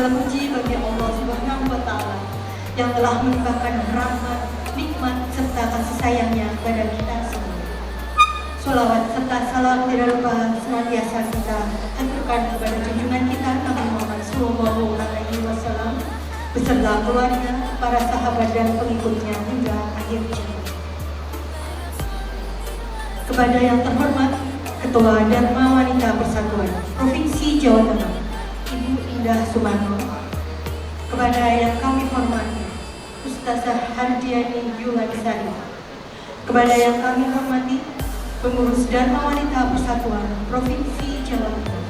Segala puji bagi Allah Subhanahu wa Ta'ala yang telah melimpahkan rahmat, nikmat serta kasih sayangnya kepada kita semua. Sholawat serta salam tidak lupa senantiasa kita aturkan kepada junjungan kita Nabi Muhammad SAW beserta keluarga, para sahabat dan pengikutnya hingga akhir zaman. Kepada yang terhormat Ketua Dharma Wanita Persatuan Provinsi Jawa Tengah, Ibu Indah Sumarno. Kepada yang kami hormati Ustazah Hardiani Yulanisari. Kepada yang kami hormati Pengurus Dharma Wanita Persatuan Provinsi Jawa Tengah.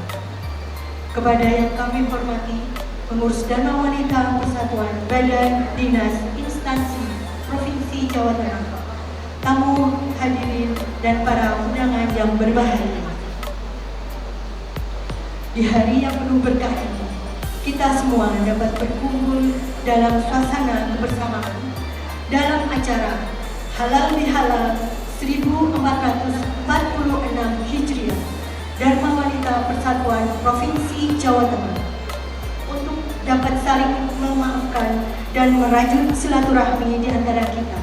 Kepada yang kami hormati Pengurus Dharma Wanita Persatuan Badan Dinas Instansi Provinsi Jawa Tengah, tamu hadirin dan para undangan yang berbahagia. Di hari yang penuh berkah ini, kita semua dapat berkumpul dalam suasana kebersamaan dalam acara Halal Bihalal 1446 Hijriah Dharma Wanita Persatuan Provinsi Jawa Tengah untuk dapat saling memaafkan dan merajut silaturahmi di antara kita.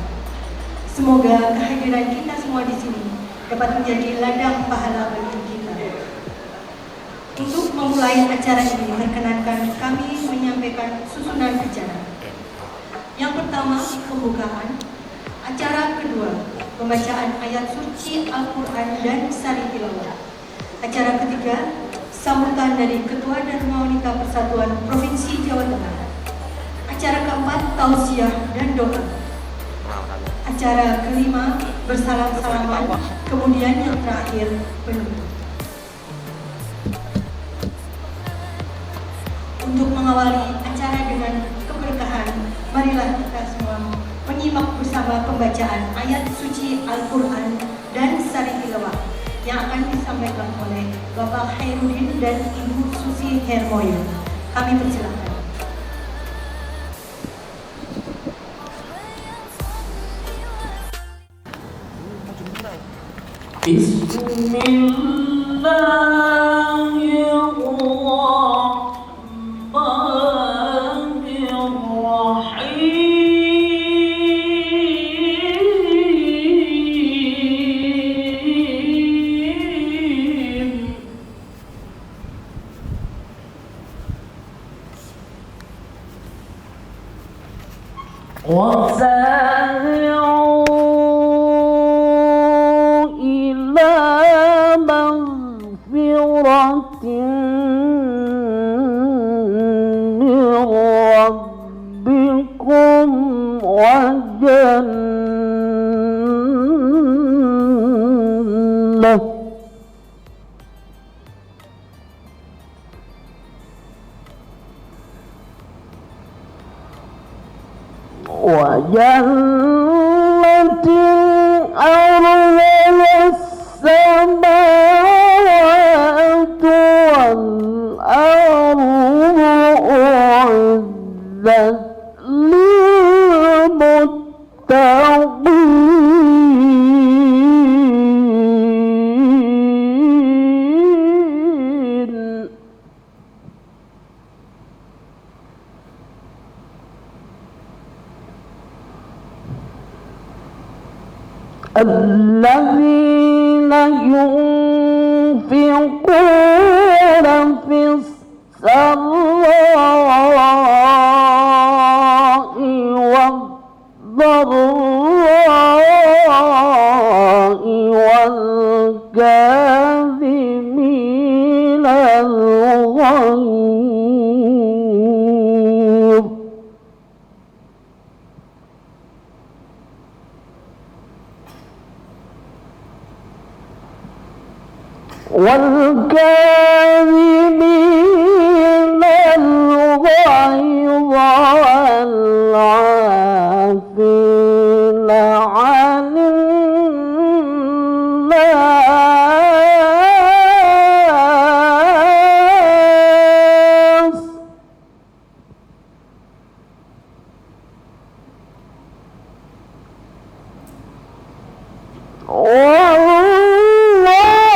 Semoga kehadiran kita semua di sini dapat menjadi ladang pahala bagi kita. Untuk memulai acara ini, perkenankan kami menyampaikan susunan acara. Yang pertama, pembukaan. Acara kedua, pembacaan ayat suci Al-Quran dan sari tilawah. Acara ketiga, sambutan dari Ketua Dharma Wanita Persatuan Provinsi Jawa Tengah. Acara keempat, tausiah dan doa. Acara kelima, bersalam-salaman, kemudian yang terakhir, penutup. Untuk mengawali acara dengan keberkahan, marilah kita semua menyimak bersama pembacaan ayat suci Al-Quran dan sari tilawah yang akan disampaikan oleh Bapak Hairudin dan Ibu Susi Hermoyo. Kami persilakan. وسارعوا إلى مغفرة من ربكم وجنة أرضها السماوات والأرض أعدت للمتقين الذين ينفقون في السراء والضراء والكاظمين الغيظ والكاظمين الغيظ والعافين عن الناس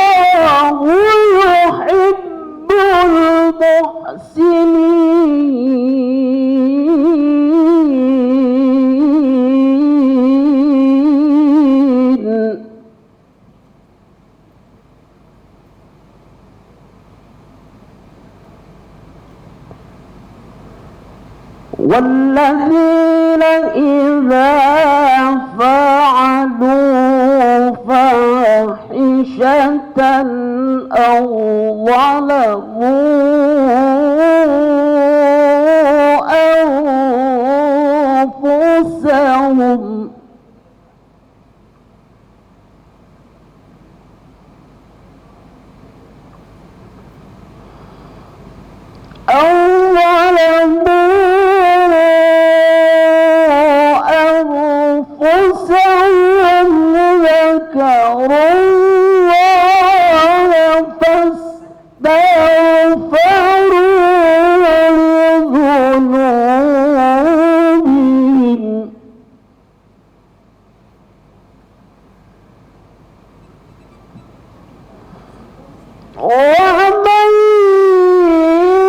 والله يحب المحسنين والذين إذا فعلوا فاحشة أو ظلموا أنفسهم ذكروا الله فاستغفروا لذنوبهم ومن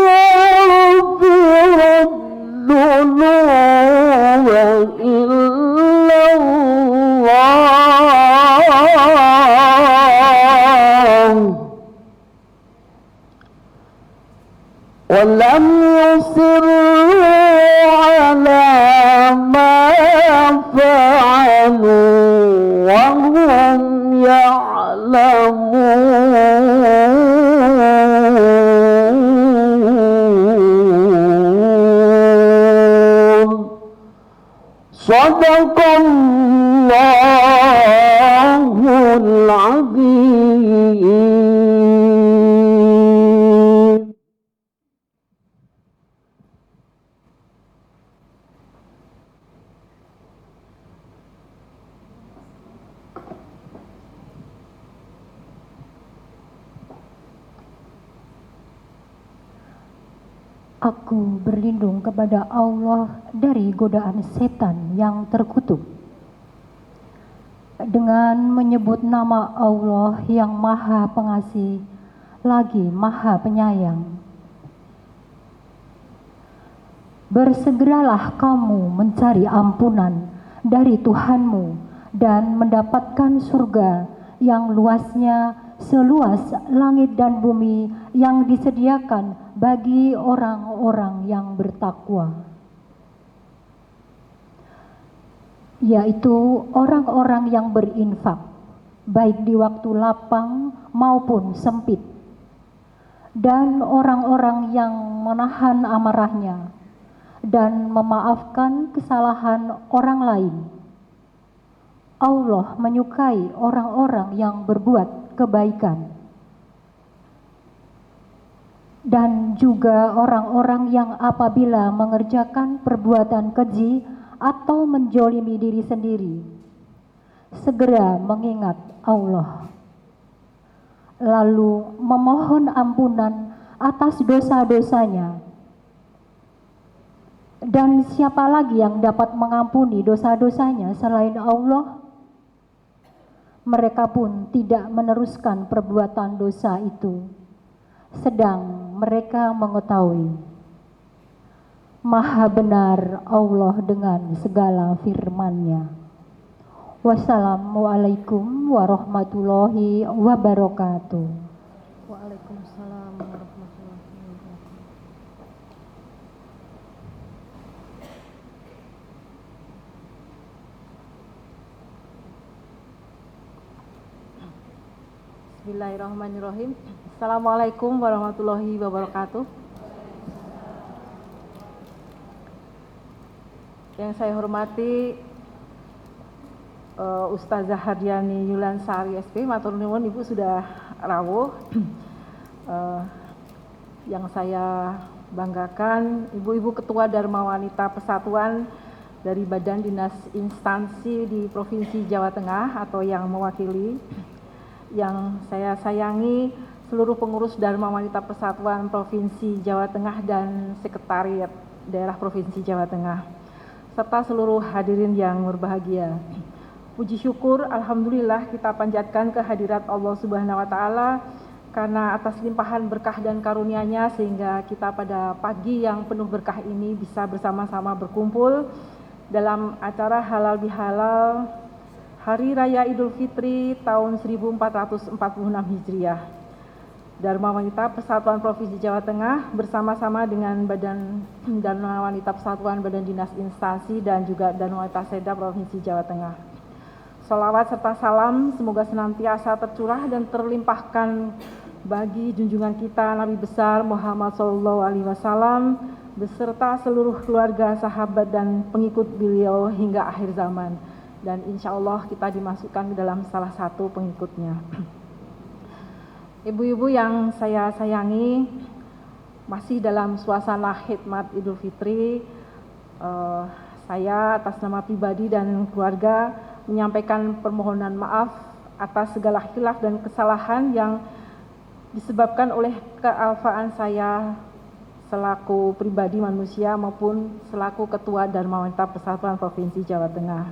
يغفر الذنوب إلا الله ولم يصروا على ما فعلوا وهم يعلمون صدق الله العظيم. Aku berlindung kepada Allah dari godaan setan yang terkutuk. Dengan menyebut nama Allah yang Maha Pengasih, lagi Maha Penyayang. Bersegeralah kamu mencari ampunan dari Tuhanmu dan mendapatkan surga yang luasnya seluas langit dan bumi yang disediakan bagi orang-orang yang bertakwa, yaitu orang-orang yang berinfak baik di waktu lapang maupun sempit, dan orang-orang yang menahan amarahnya dan memaafkan kesalahan orang lain. Allah menyukai orang-orang yang berbuat kebaikan dan juga orang-orang yang apabila mengerjakan perbuatan keji atau menjolimi diri sendiri, segera mengingat Allah, lalu memohon ampunan atas dosa-dosanya. Dan siapa lagi yang dapat mengampuni dosa-dosanya selain Allah? Mereka pun tidak meneruskan perbuatan dosa itu, sedang mereka mengetahui. Maha benar Allah dengan segala firman-Nya. Wassalamualaikum warahmatullahi wabarakatuh. Waalaikumsalam warahmatullahi wabarakatuh. Bismillahirrahmanirrahim. Assalamualaikum warahmatullahi wabarakatuh. Yang saya hormati Ustazah Hardiani Yulansari SP, matur nuwun Ibu sudah rawuh. Yang saya banggakan Ibu-ibu Ketua Dharma Wanita Persatuan dari Badan Dinas Instansi di Provinsi Jawa Tengah atau yang mewakili. Yang saya sayangi seluruh pengurus Dharma Wanita Persatuan Provinsi Jawa Tengah dan Sekretariat Daerah Provinsi Jawa Tengah, serta seluruh hadirin yang berbahagia. Puji syukur, alhamdulillah kita panjatkan kehadirat Allah Subhanahu wa Ta'ala karena atas limpahan berkah dan karunia-Nya sehingga kita pada pagi yang penuh berkah ini bisa bersama-sama berkumpul dalam acara halal bihalal Hari Raya Idul Fitri tahun 1446 Hijriah. Dharma Wanita Persatuan Provinsi Jawa Tengah bersama-sama dengan Badan Dharma Wanita Persatuan Badan Dinas Instansi dan juga Dharma Wanita Seda Provinsi Jawa Tengah. Salawat serta salam semoga senantiasa tercurah dan terlimpahkan bagi junjungan kita Nabi besar Muhammad SAW beserta seluruh keluarga, sahabat dan pengikut beliau hingga akhir zaman. Dan insya Allah kita dimasukkan ke dalam salah satu pengikutnya. Ibu-ibu yang saya sayangi, masih dalam suasana khidmat Idul Fitri, saya atas nama pribadi dan keluarga menyampaikan permohonan maaf atas segala khilaf dan kesalahan yang disebabkan oleh kealfaan saya selaku pribadi manusia maupun selaku Ketua Dharma Wanita Persatuan Provinsi Jawa Tengah.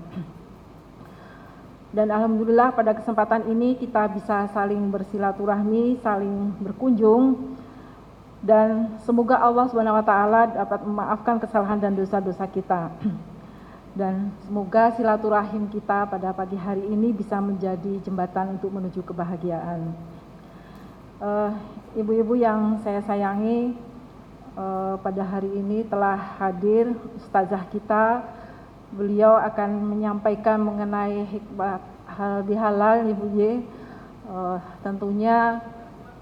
Dan alhamdulillah pada kesempatan ini kita bisa saling bersilaturahmi, saling berkunjung, dan semoga Allah SWT dapat memaafkan kesalahan dan dosa-dosa kita. Dan semoga silaturahim kita pada pagi hari ini bisa menjadi jembatan untuk menuju kebahagiaan. Ibu-ibu yang saya sayangi, pada hari ini telah hadir ustazah kita. Beliau akan menyampaikan mengenai hikmah halal bihalal, Ibu Y. Tentunya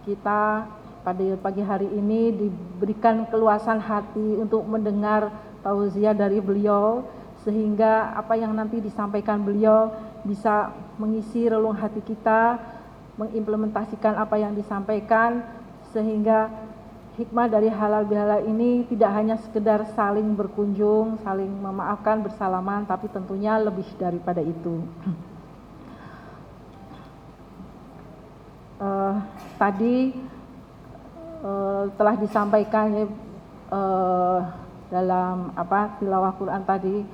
kita pada pagi hari ini diberikan keluasan hati untuk mendengar tausiah dari beliau, sehingga apa yang nanti disampaikan beliau bisa mengisi relung hati kita, mengimplementasikan apa yang disampaikan, sehingga hikmah dari halal bihalal ini tidak hanya sekedar saling berkunjung, saling memaafkan, bersalaman, tapi tentunya lebih daripada itu. Tadi telah disampaikan dalam tilawah Quran tadi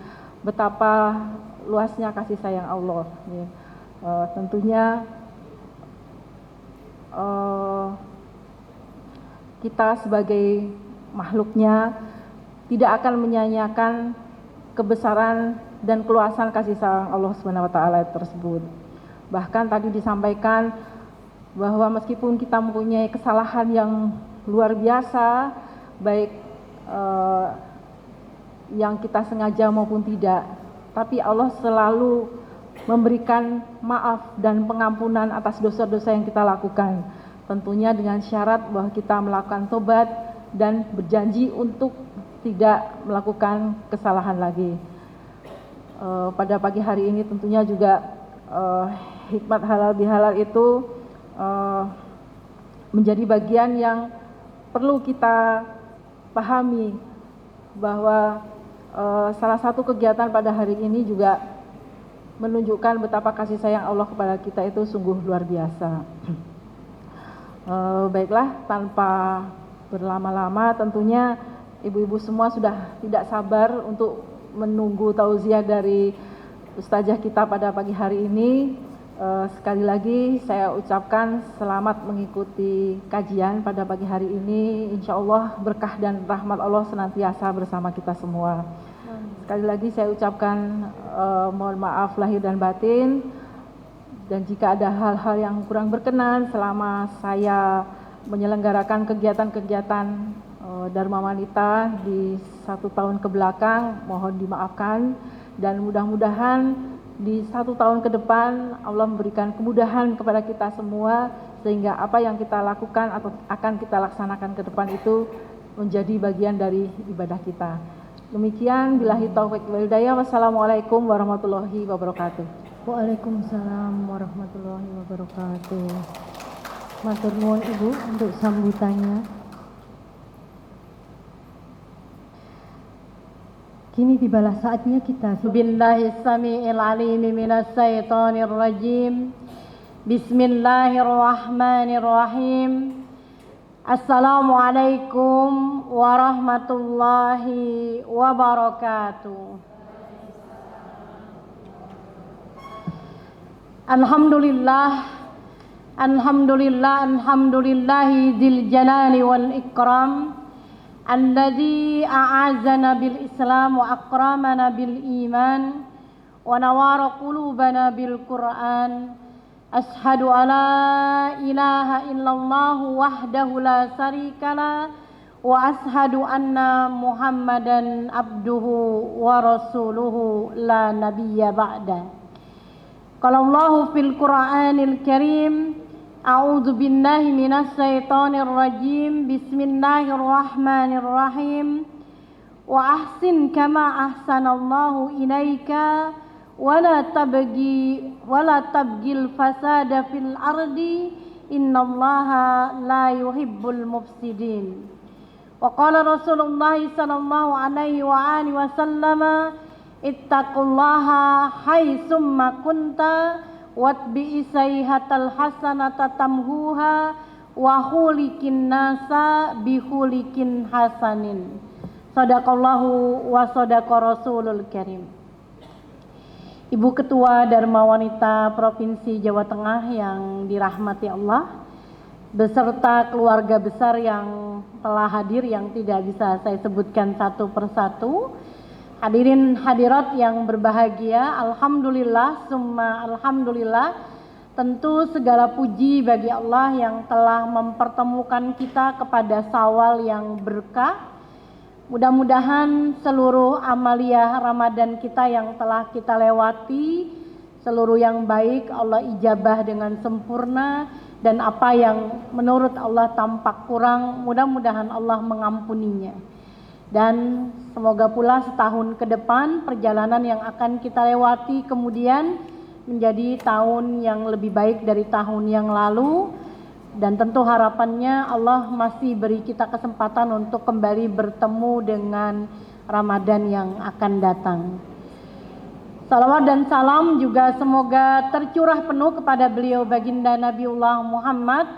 betapa luasnya kasih sayang Allah. Tentunya kita sebagai makhluknya tidak akan menyanyiakan kebesaran dan keluasan kasih sayang Allah SWT tersebut. Bahkan tadi disampaikan bahwa meskipun kita mempunyai kesalahan yang luar biasa, baik yang kita sengaja maupun tidak, tapi Allah selalu memberikan maaf dan pengampunan atas dosa-dosa yang kita lakukan. Tentunya dengan syarat bahwa kita melakukan tobat dan berjanji untuk tidak melakukan kesalahan lagi. Pada pagi hari ini tentunya juga hikmat halal bihalal itu menjadi bagian yang perlu kita pahami, bahwa salah satu kegiatan pada hari ini juga menunjukkan betapa kasih sayang Allah kepada kita itu sungguh luar biasa. Baiklah, tanpa berlama-lama tentunya ibu-ibu semua sudah tidak sabar untuk menunggu tausiah dari ustazah kita pada pagi hari ini. Sekali lagi saya ucapkan selamat mengikuti kajian pada pagi hari ini. Insya Allah berkah dan rahmat Allah senantiasa bersama kita semua. Sekali lagi saya ucapkan mohon maaf lahir dan batin. Dan jika ada hal-hal yang kurang berkenan selama saya menyelenggarakan kegiatan-kegiatan Dharma Wanita di 1 tahun ke belakang, mohon dimaafkan. Dan mudah-mudahan di 1 tahun ke depan Allah memberikan kemudahan kepada kita semua, sehingga apa yang kita lakukan atau akan kita laksanakan ke depan itu menjadi bagian dari ibadah kita. Demikian, billahi taufiq wal hidayah. Wassalamualaikum warahmatullahi wabarakatuh. Waalaikumsalam warahmatullahi wabarakatuh. Matur nuwun Ibu untuk sambutannya. Kini tibalah saatnya kita Billahi sami'il alim minas syaitonir rajim. Bismillahirrahmanirrahim. Assalamualaikum warahmatullahi wabarakatuh. Alhamdulillah, alhamdulillahi dzil jalali wal ikram, alladzi a'azzana bil islam wa akramana bil iman wa nawara qulubana bil Qur'an. أشهد أن لا إله إلا الله وحده لا شريك له وأشهد أن محمدا عبده ورسوله لا نبي بعده. قال الله في القرآن الكريم أعوذ بالله من الشيطان الرجيم بسم الله الرحمن الرحيم وأحسن كما أحسن الله إليك ولا تبغي الفساد في الأرض إن الله لا يحب المفسدين. وقال رسول الله صلى الله عليه وآله وسلم اتقوا الله حيثما كنت واتبع السيئة الحسنة تمحوها وخلق الناس بخلق حسن. Sadaqallahu wa sadaqa rasulul karim. Ibu Ketua Dharma Wanita Provinsi Jawa Tengah yang dirahmati Allah, beserta keluarga besar yang telah hadir yang tidak bisa saya sebutkan satu persatu. Hadirin hadirat yang berbahagia, alhamdulillah summa alhamdulillah, tentu segala puji bagi Allah yang telah mempertemukan kita kepada Syawal yang berkah. Mudah-mudahan seluruh amalia Ramadan kita yang telah kita lewati, seluruh yang baik Allah ijabah dengan sempurna, dan apa yang menurut Allah tampak kurang, mudah-mudahan Allah mengampuninya. Dan semoga pula setahun ke depan perjalanan yang akan kita lewati kemudian menjadi tahun yang lebih baik dari tahun yang lalu. Dan tentu harapannya Allah masih beri kita kesempatan untuk kembali bertemu dengan Ramadan yang akan datang. Salawat dan salam juga semoga tercurah penuh kepada beliau baginda Nabiullah Muhammad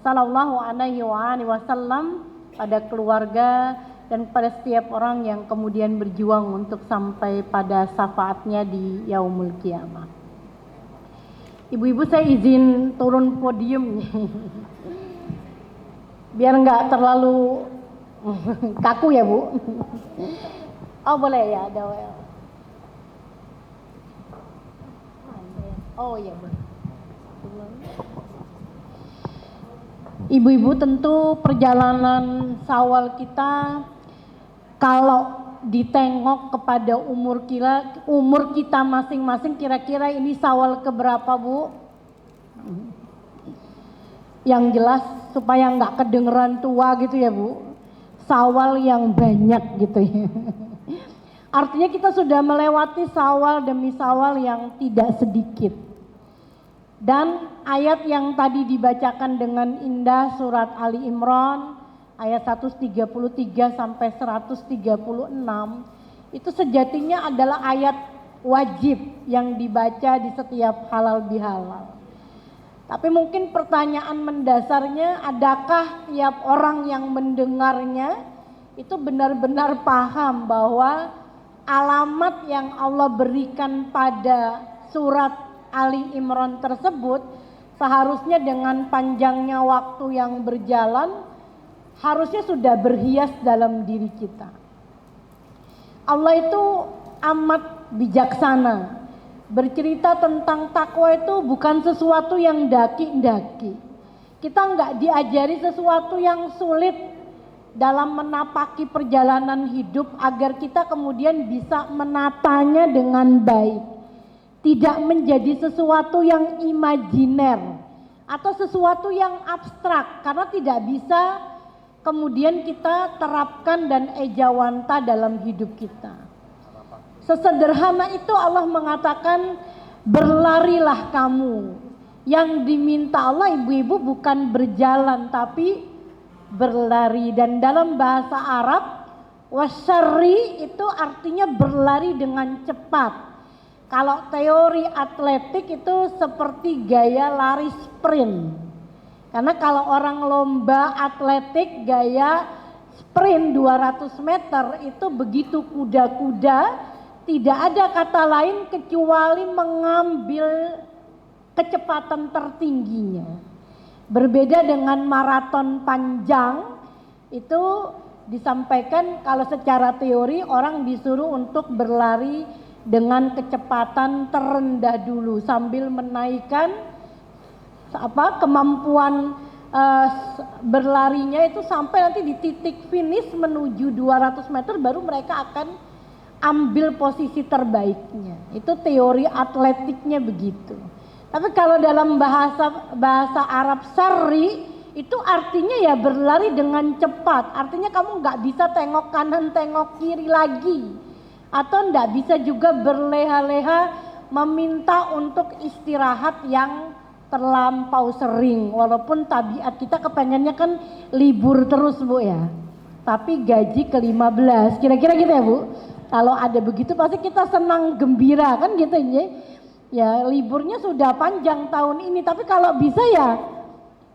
sallallahu alaihi wasallam, pada keluarga dan pada setiap orang yang kemudian berjuang untuk sampai pada syafaatnya di yaumul kiamah. Ibu-ibu, saya izin turun podium biar nggak terlalu kaku ya Bu. Oh boleh ya, ada. Oh iya boleh. Ibu-ibu, tentu perjalanan Syawal kita kalau ditengok kepada umur kita masing-masing, kira-kira ini Syawal keberapa Bu? Yang jelas supaya nggak kedengeran tua gitu ya Bu, Syawal yang banyak gitu ya. Artinya kita sudah melewati Syawal demi Syawal yang tidak sedikit. Dan ayat yang tadi dibacakan dengan indah surat Ali Imran ayat 133 sampai 136 itu sejatinya adalah ayat wajib yang dibaca di setiap halal bihalal. Tapi mungkin pertanyaan mendasarnya, adakah tiap orang yang mendengarnya itu benar-benar paham bahwa alamat yang Allah berikan pada surat Ali Imran tersebut seharusnya dengan panjangnya waktu yang berjalan harusnya sudah berhias dalam diri kita. Allah itu amat bijaksana. Bercerita tentang takwa itu bukan sesuatu yang daki-daki. Kita nggak diajari sesuatu yang sulit dalam menapaki perjalanan hidup agar kita kemudian bisa menatanya dengan baik. Tidak menjadi sesuatu yang imajiner atau sesuatu yang abstrak, karena tidak bisa kemudian kita terapkan dan ejawanta dalam hidup kita. Sesederhana itu Allah mengatakan berlarilah kamu. Yang diminta Allah ibu-ibu bukan berjalan tapi berlari. Dan dalam bahasa Arab wasyarri itu artinya berlari dengan cepat. Kalau teori atletik itu seperti gaya lari sprint. Karena kalau orang lomba atletik gaya sprint 200 meter itu begitu kuda-kuda, tidak ada kata lain kecuali mengambil kecepatan tertingginya. Berbeda dengan maraton panjang, itu disampaikan kalau secara teori orang disuruh untuk berlari dengan kecepatan terendah dulu sambil menaikkan kemampuan berlarinya itu sampai nanti di titik finish menuju 200 meter baru mereka akan ambil posisi terbaiknya. Itu teori atletiknya begitu. Tapi kalau dalam bahasa Arab syar'i itu artinya ya berlari dengan cepat. Artinya kamu nggak bisa tengok kanan tengok kiri lagi, atau nggak bisa juga berleha-leha meminta untuk istirahat yang terlampau sering. Walaupun tabiat kita kepengennya kan libur terus Bu ya, tapi gaji ke-15 kira-kira gitu ya Bu. Kalau ada begitu pasti kita senang gembira kan gitu ya. Ya liburnya sudah panjang tahun ini, tapi kalau bisa ya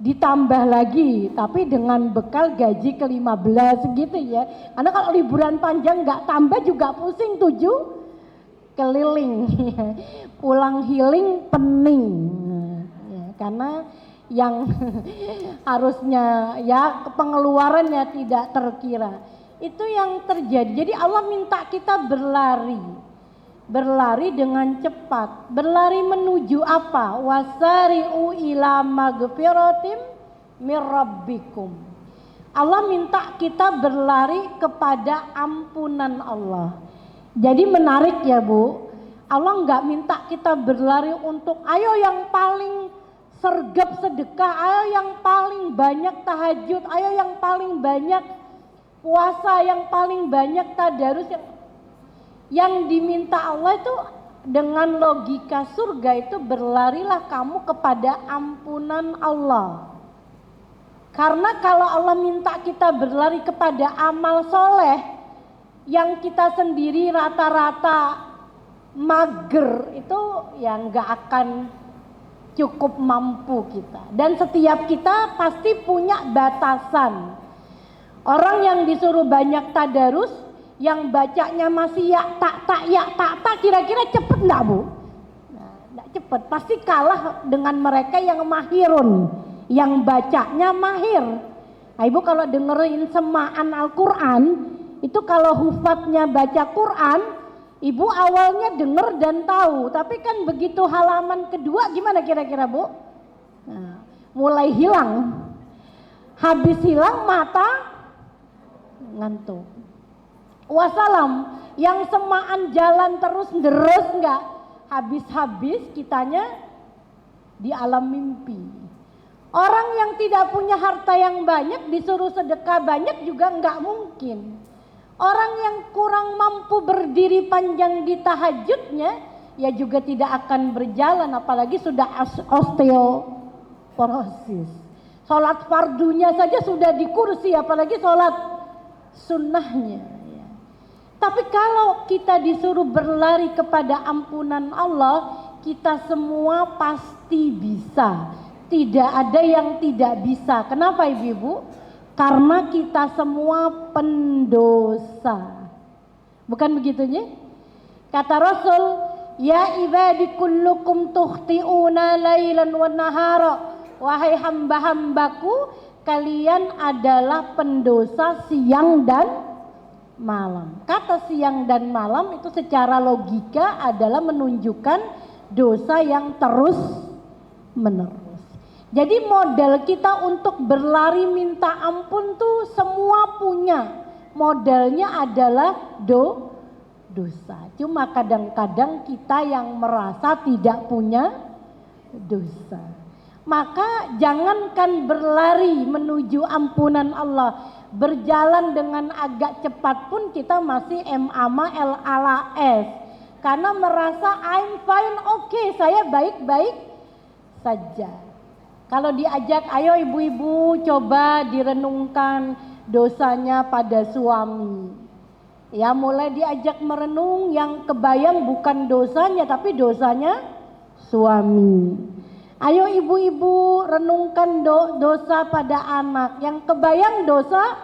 ditambah lagi, tapi dengan bekal gaji ke-15 gitu ya. Karena kalau liburan panjang nggak tambah juga pusing 7 keliling, pulang healing pening. Ya, karena yang harusnya ya pengeluarannya tidak terkira. Itu yang terjadi. Jadi Allah minta kita berlari dengan cepat. Berlari menuju apa? Wasari'u ila magfiratim mir rabbikum. Allah minta kita berlari kepada ampunan Allah. Jadi menarik ya Bu. Allah nggak minta kita berlari untuk ayo yang paling sergap sedekah, ayo yang paling banyak tahajud, ayo yang paling banyak puasa, yang paling banyak tadarus. Yang diminta Allah itu dengan logika surga itu berlarilah kamu kepada ampunan Allah. Karena kalau Allah minta kita berlari kepada amal soleh yang kita sendiri rata-rata mager, itu ya nggak akan cukup mampu kita. Dan setiap kita pasti punya batasan. Orang yang disuruh banyak tadarus, yang bacanya masih ya tak kira-kira cepet enggak Bu? Nah, enggak cepet, pasti kalah dengan mereka yang mahirun, yang bacanya mahir. Nah, Ibu kalau dengerin semaan Al-Quran, itu kalau hufatnya baca Quran, Ibu awalnya denger dan tahu, tapi kan begitu halaman kedua gimana kira-kira Bu? Nah, mulai hilang, habis hilang mata ngantuk. Wassalam, yang semaan jalan terus enggak habis-habis kitanya di alam mimpi. Orang yang tidak punya harta yang banyak disuruh sedekah banyak juga enggak mungkin. Orang yang kurang mampu berdiri panjang di tahajudnya ya juga tidak akan berjalan, apalagi sudah osteoporosis. Sholat fardunya saja sudah di kursi, apalagi sholat sunnahnya. Tapi kalau kita disuruh berlari kepada ampunan Allah, kita semua pasti bisa. Tidak ada yang tidak bisa. Kenapa Ibu? Karena kita semua pendosa. Bukan begitunya? Kata Rasul, ya ibadi kullukum tukhti'una lailan wa nahara. Wahai hamba-hambaku, kalian adalah pendosa siang dan malam. Kata siang dan malam itu secara logika adalah menunjukkan dosa yang terus menerus. Jadi modal kita untuk berlari minta ampun tuh semua punya. Modalnya adalah dosa. Cuma kadang-kadang kita yang merasa tidak punya dosa. Maka jangankan berlari menuju ampunan Allah, berjalan dengan agak cepat pun kita masih MAMA LAS. Karena merasa I'm fine, oke, saya baik-baik saja. Kalau diajak, ayo ibu-ibu coba direnungkan dosanya pada suami. Ya mulai diajak merenung, yang kebayang bukan dosanya tapi dosanya suami. Ayo ibu-ibu renungkan dosa pada anak, yang kebayang dosa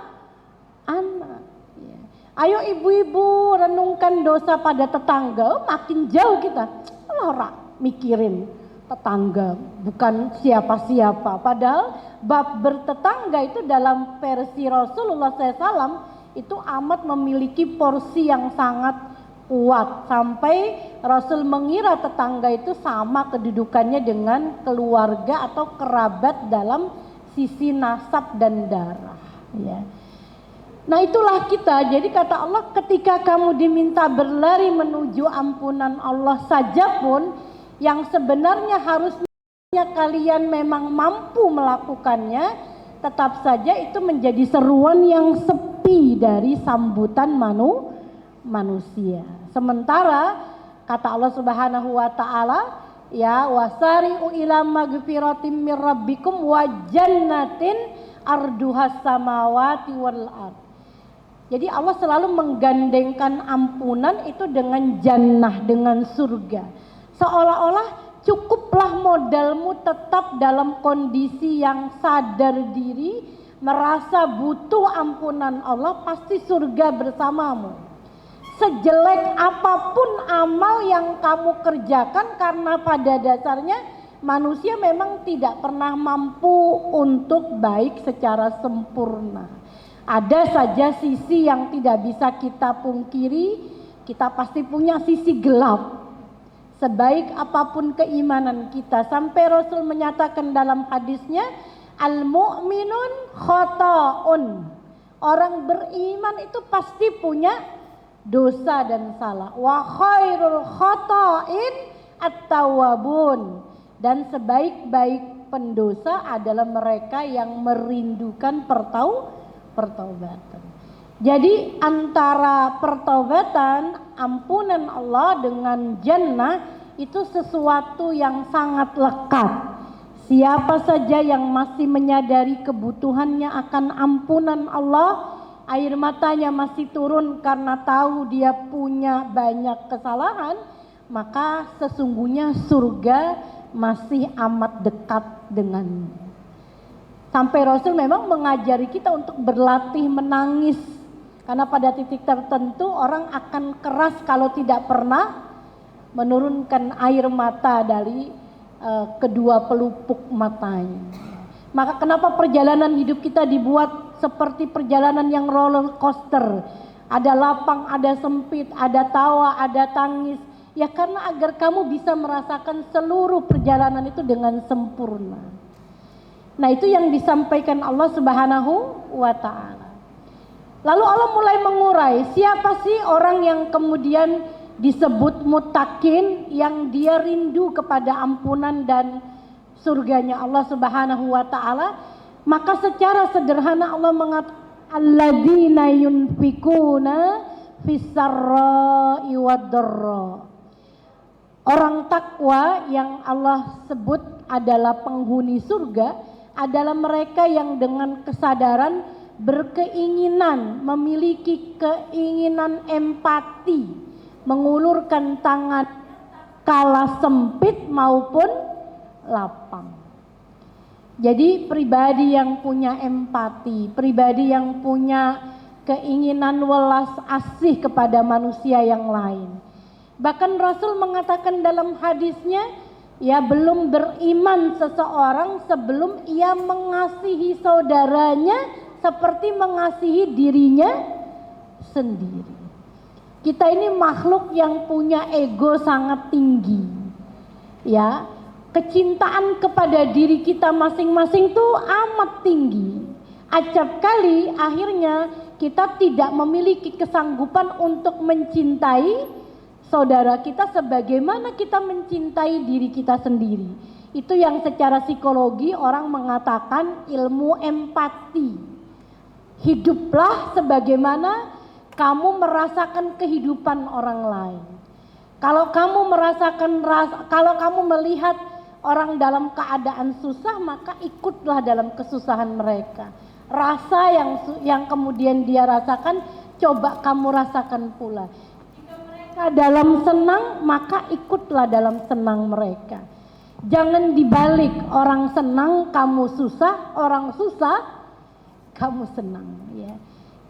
anak. Ya. Ayo ibu-ibu renungkan dosa pada tetangga, makin jauh kita. Ora mikirin tetangga, bukan siapa-siapa. Padahal bab bertetangga itu dalam versi Rasulullah SAW itu amat memiliki porsi yang sangat kuat sampai Rasul mengira tetangga itu sama kedudukannya dengan keluarga atau kerabat dalam sisi nasab dan darah, ya. Nah itulah kita. Jadi kata Allah, ketika kamu diminta berlari menuju ampunan Allah saja pun, yang sebenarnya harusnya kalian memang mampu melakukannya, tetap saja itu menjadi seruan yang sepi dari sambutan manusia. Sementara kata Allah Subhanahu wa taala, ya, wasari'u ila magfiratin mir rabbikum wa jannatin arduhas samawati wal ard. Jadi Allah selalu menggandengkan ampunan itu dengan jannah, dengan surga. Seolah-olah cukuplah modalmu tetap dalam kondisi yang sadar diri, merasa butuh ampunan Allah, pasti surga bersamamu. Sejelek apapun amal yang kamu kerjakan, karena pada dasarnya manusia memang tidak pernah mampu untuk baik secara sempurna. Ada saja sisi yang tidak bisa kita pungkiri, kita pasti punya sisi gelap. Sebaik apapun keimanan kita, sampai Rasul menyatakan dalam hadisnya, al-mu'minun khata'un. Orang beriman itu pasti punya dosa dan salah. Wa khairul khata'in at-tawwabun. Dan sebaik-baik pendosa adalah mereka yang merindukan pertaubatan. Jadi antara pertaubatan, ampunan Allah dengan jannah itu sesuatu yang sangat lekat. Siapa saja yang masih menyadari kebutuhannya akan ampunan Allah, air matanya masih turun karena tahu dia punya banyak kesalahan, maka sesungguhnya surga masih amat dekat dengannya. Sampai Rasul memang mengajari kita untuk berlatih menangis. Karena pada titik tertentu orang akan keras kalau tidak pernah menurunkan air mata dari kedua pelupuk matanya. Maka kenapa perjalanan hidup kita dibuat seperti perjalanan yang roller coaster. Ada lapang, ada sempit, ada tawa, ada tangis. Ya karena agar kamu bisa merasakan seluruh perjalanan itu dengan sempurna. Nah itu yang disampaikan Allah Subhanahu wa ta'ala. Lalu Allah mulai mengurai, siapa sih orang yang kemudian disebut muttaqin, yang dia rindu kepada ampunan dan surganya Allah Subhanahu wa ta'ala. Maka secara sederhana Allah mengatakan, alladzina yunfikuna fis-sarra'i wad-dharra. Orang takwa yang Allah sebut adalah penghuni surga adalah mereka yang dengan kesadaran berkeinginan, memiliki keinginan empati, mengulurkan tangan kala sempit maupun lapang. Jadi pribadi yang punya empati, pribadi yang punya keinginan welas asih kepada manusia yang lain. Bahkan Rasul mengatakan dalam hadisnya, ya belum beriman seseorang sebelum ia mengasihi saudaranya seperti mengasihi dirinya sendiri. Kita ini makhluk yang punya ego sangat tinggi. Ya, kecintaan kepada diri kita masing-masing tuh amat tinggi. Acap kali akhirnya kita tidak memiliki kesanggupan untuk mencintai saudara kita sebagaimana kita mencintai diri kita sendiri. Itu yang secara psikologi orang mengatakan ilmu empati. Hiduplah sebagaimana kamu merasakan kehidupan orang lain. Kalau kamu melihat orang dalam keadaan susah, maka ikutlah dalam kesusahan mereka. Rasa yang kemudian dia rasakan, coba kamu rasakan pula. Dalam senang, maka ikutlah dalam senang mereka. Jangan dibalik, orang senang kamu susah, orang susah kamu senang, ya.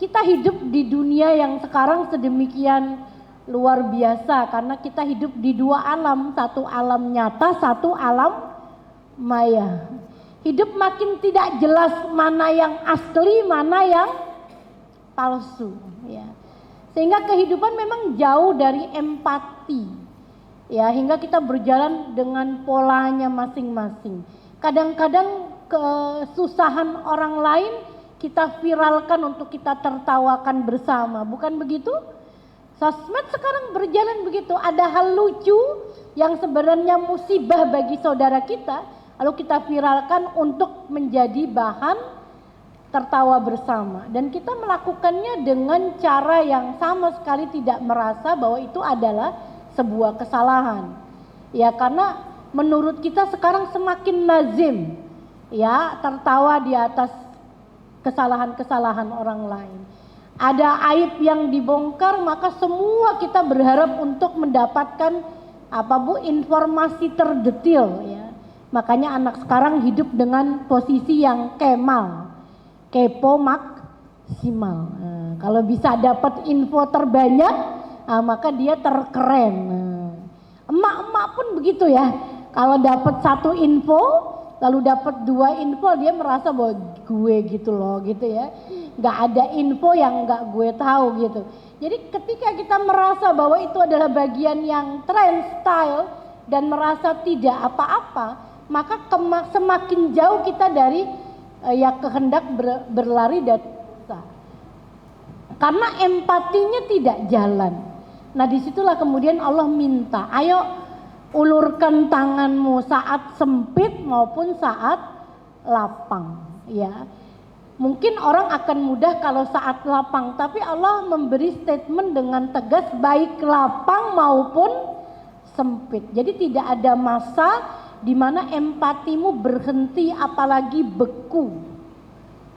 Kita hidup di dunia yang sekarang sedemikian luar biasa karena kita hidup di dua alam, satu alam nyata, satu alam maya. Hidup makin tidak jelas mana yang asli, mana yang palsu, ya. Sehingga kehidupan memang jauh dari empati. Ya, hingga kita berjalan dengan polanya masing-masing. Kadang-kadang kesusahan orang lain kita viralkan untuk kita tertawakan bersama, bukan begitu? Sosmed sekarang berjalan begitu, ada hal lucu yang sebenarnya musibah bagi saudara kita, lalu kita viralkan untuk menjadi bahan tertawa bersama. Dan kita melakukannya dengan cara yang sama sekali tidak merasa bahwa itu adalah sebuah kesalahan. Ya, karena menurut kita sekarang semakin lazim ya tertawa di atas kesalahan-kesalahan orang lain. Ada aib yang dibongkar, maka semua kita berharap untuk mendapatkan informasi terdetil ya. Makanya anak sekarang hidup dengan posisi yang kepo maksimal. Nah, kalau bisa dapat info terbanyak, maka dia terkeren. Nah, emak-emak pun begitu ya. Kalau dapat satu info, lalu dapat 2 info, dia merasa bahwa gue gitu loh, gitu ya. Nggak ada info yang nggak gue tahu gitu. Jadi ketika kita merasa bahwa itu adalah bagian yang trend style dan merasa tidak apa-apa, maka semakin jauh kita dari kehendak berlari dari dosa. Karena empatinya tidak jalan. Nah, disitulah kemudian Allah minta, ayo ulurkan tanganmu saat sempit maupun saat lapang. Ya, mungkin orang akan mudah kalau saat lapang, tapi Allah memberi statement dengan tegas baik lapang maupun sempit. Jadi tidak ada masa di mana empatimu berhenti apalagi beku.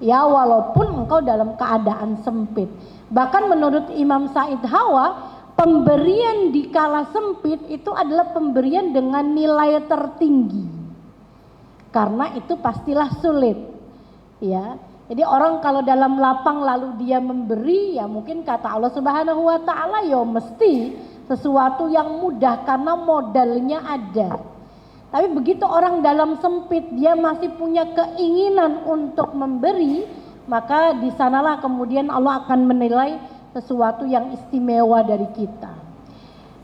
Ya, walaupun engkau dalam keadaan sempit. Bahkan menurut Imam Said Hawa, pemberian di kala sempit itu adalah pemberian dengan nilai tertinggi. Karena itu pastilah sulit. Ya. Jadi orang kalau dalam lapang lalu dia memberi, ya mungkin kata Allah Subhanahu wa taala ya mesti sesuatu yang mudah karena modalnya ada. Tapi begitu orang dalam sempit dia masih punya keinginan untuk memberi, maka di sanalah kemudian Allah akan menilai sesuatu yang istimewa dari kita.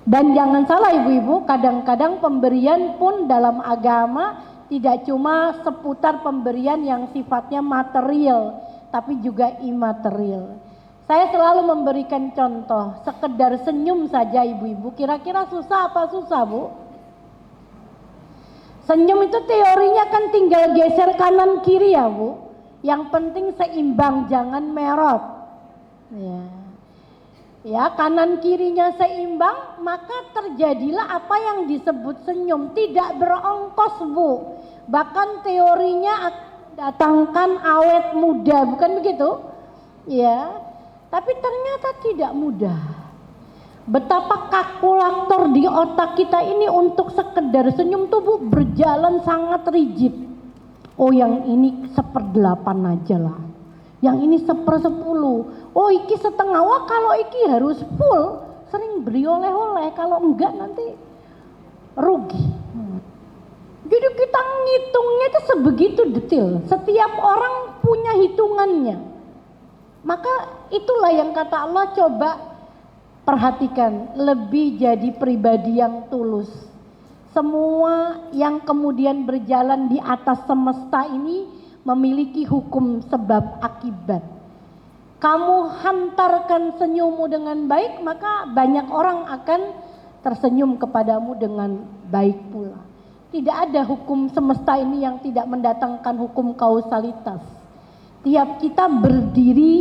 Dan jangan salah ibu-ibu, kadang-kadang pemberian pun dalam agama tidak cuma seputar pemberian yang sifatnya material, tapi juga imaterial. Saya selalu memberikan contoh, sekedar senyum saja ibu-ibu, kira-kira susah apa susah bu? Senyum itu teorinya kan tinggal geser kanan kiri ya bu. Yang penting seimbang, jangan merot. Ya, kanan kirinya seimbang, maka terjadilah apa yang disebut senyum, tidak berongkos bu. Bahkan teorinya datangkan awet muda, bukan begitu? Ya, tapi ternyata tidak mudah. Betapa kalkulator di otak kita ini untuk sekedar senyum tubuh berjalan sangat rigid. Oh, yang ini 1/8 aja lah. Yang ini 1/10. Oh, iki setengah. Wah, kalau iki harus full, sering beri oleh-oleh. Kalau enggak nanti rugi. Jadi kita ngitungnya itu sebegitu detail. Setiap orang punya hitungannya. Maka itulah yang kata Allah, coba perhatikan, lebih jadi pribadi yang tulus. Semua yang kemudian berjalan di atas semesta ini memiliki hukum sebab akibat. Kamu hantarkan senyummu dengan baik, maka banyak orang akan tersenyum kepadamu dengan baik pula. Tidak ada hukum semesta ini yang tidak mendatangkan hukum kausalitas. Tiap kita berdiri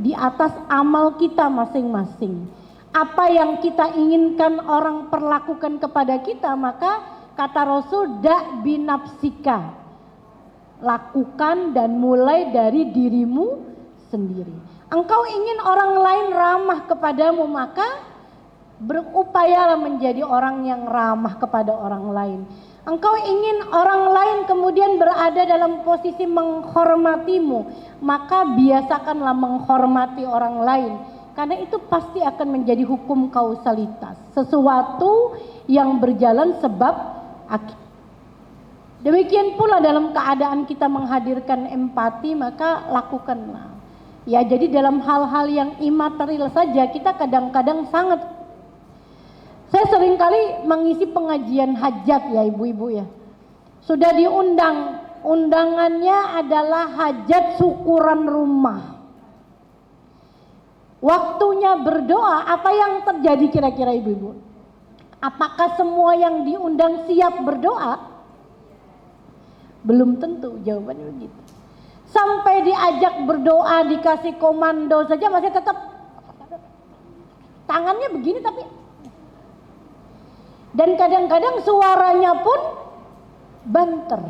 di atas amal kita masing-masing. Apa yang kita inginkan orang perlakukan kepada kita, maka kata Rasul, dak binafsika, lakukan dan mulai dari dirimu sendiri. Engkau ingin orang lain ramah kepadamu, maka berupayalah menjadi orang yang ramah kepada orang lain. Engkau ingin orang lain kemudian berada dalam posisi menghormatimu, maka biasakanlah menghormati orang lain. Karena itu pasti akan menjadi hukum kausalitas. Sesuatu yang berjalan sebab akibat. Demikian pula dalam keadaan kita menghadirkan empati, maka lakukanlah. Ya, jadi dalam hal-hal yang imaterial saja kita kadang-kadang sangat. Saya seringkali mengisi pengajian hajat ya ibu-ibu ya. Sudah diundang, undangannya adalah hajat syukuran rumah. Waktunya berdoa, apa yang terjadi kira-kira ibu-ibu? Apakah semua yang diundang siap berdoa? Belum tentu, jawabannya begitu. Sampai diajak berdoa, dikasih komando saja masih tetap tangannya begini tapi. Dan kadang-kadang suaranya pun banter.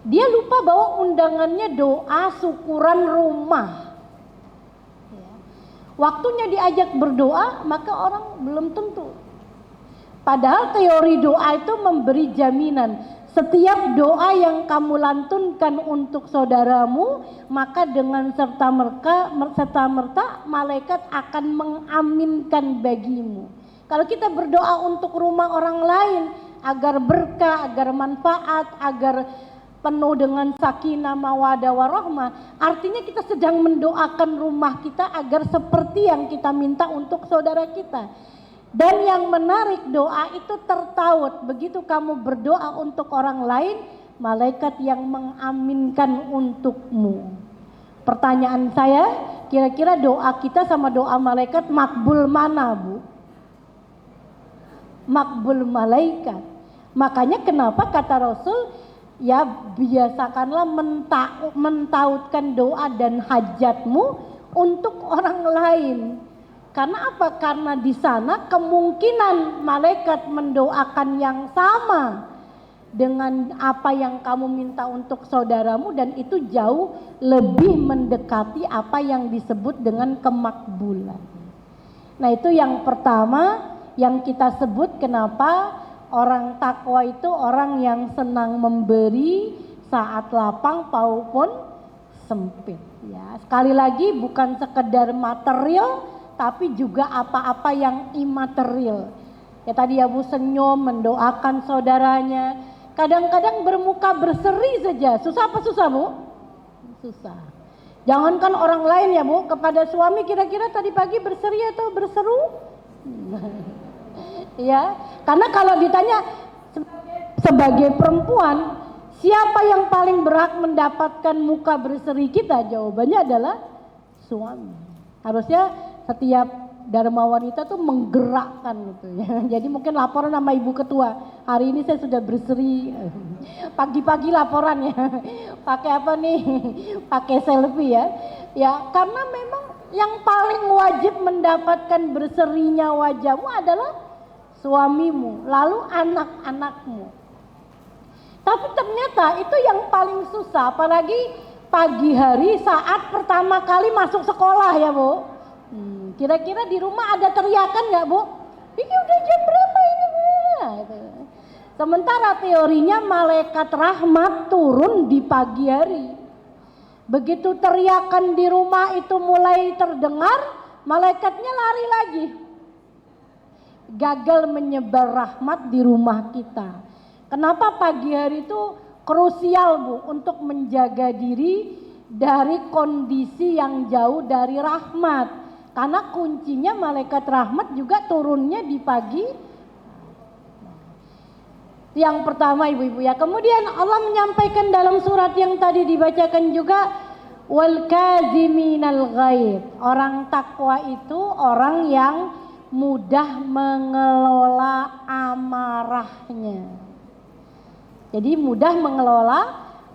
Dia lupa bahwa undangannya doa syukuran rumah. Waktunya diajak berdoa, maka orang belum tentu. Padahal teori doa itu memberi jaminan. Setiap doa yang kamu lantunkan untuk saudaramu, maka dengan serta-merta malaikat akan mengaminkan bagimu. Kalau kita berdoa untuk rumah orang lain, agar berkah, agar manfaat, agar penuh dengan sakinah, mawaddah, warahmah, artinya kita sedang mendoakan rumah kita agar seperti yang kita minta untuk saudara kita. Dan yang menarik, doa itu tertaut. Begitu kamu berdoa untuk orang lain, malaikat yang mengaminkan untukmu. Pertanyaan saya, kira-kira doa kita sama doa malaikat makbul mana, Bu? Makbul malaikat. Makanya kenapa kata Rasul, ya biasakanlah mentautkan doa dan hajatmu untuk orang lain. Karena apa? Karena di sana kemungkinan malaikat mendoakan yang sama dengan apa yang kamu minta untuk saudaramu, dan itu jauh lebih mendekati apa yang disebut dengan kemakbulan. Nah, itu yang pertama yang kita sebut kenapa orang takwa itu orang yang senang memberi saat lapang maupun sempit. Ya, sekali lagi bukan sekedar material, tapi juga apa-apa yang imaterial. Ya tadi Bu senyum mendoakan saudaranya. Kadang-kadang bermuka berseri saja. Susah apa susah, Bu? Susah. Jangankan orang lain ya, Bu, kepada suami kira-kira tadi pagi berseri atau berseru? Ya, karena kalau ditanya sebagai perempuan, siapa yang paling berhak mendapatkan muka berseri kita? Jawabannya adalah suami. Harusnya setiap dharma wanita tuh menggerakkan gitu ya. Jadi mungkin laporan sama Ibu Ketua, hari ini saya sudah berseri. Pagi-pagi laporan ya. Pakai apa nih? Pakai selfie ya. Ya, karena memang yang paling wajib mendapatkan berserinya wajahmu adalah suamimu, lalu anak-anakmu. Tapi ternyata itu yang paling susah, apalagi pagi hari saat pertama kali masuk sekolah ya, Bu. Kira-kira di rumah ada teriakan nggak, Bu? Ini udah jam berapa ini? Gitu. Sementara teorinya malaikat rahmat turun di pagi hari. Begitu teriakan di rumah itu mulai terdengar, malaikatnya lari lagi. Gagal menyebar rahmat di rumah kita. Kenapa pagi hari itu krusial, Bu, untuk menjaga diri dari kondisi yang jauh dari rahmat. Karena kuncinya malaikat rahmat juga turunnya di pagi. Yang pertama ibu-ibu ya. Kemudian Allah menyampaikan dalam surat yang tadi dibacakan juga, wal kaziminal ghaid. Orang takwa itu orang yang mudah mengelola amarahnya. Jadi mudah mengelola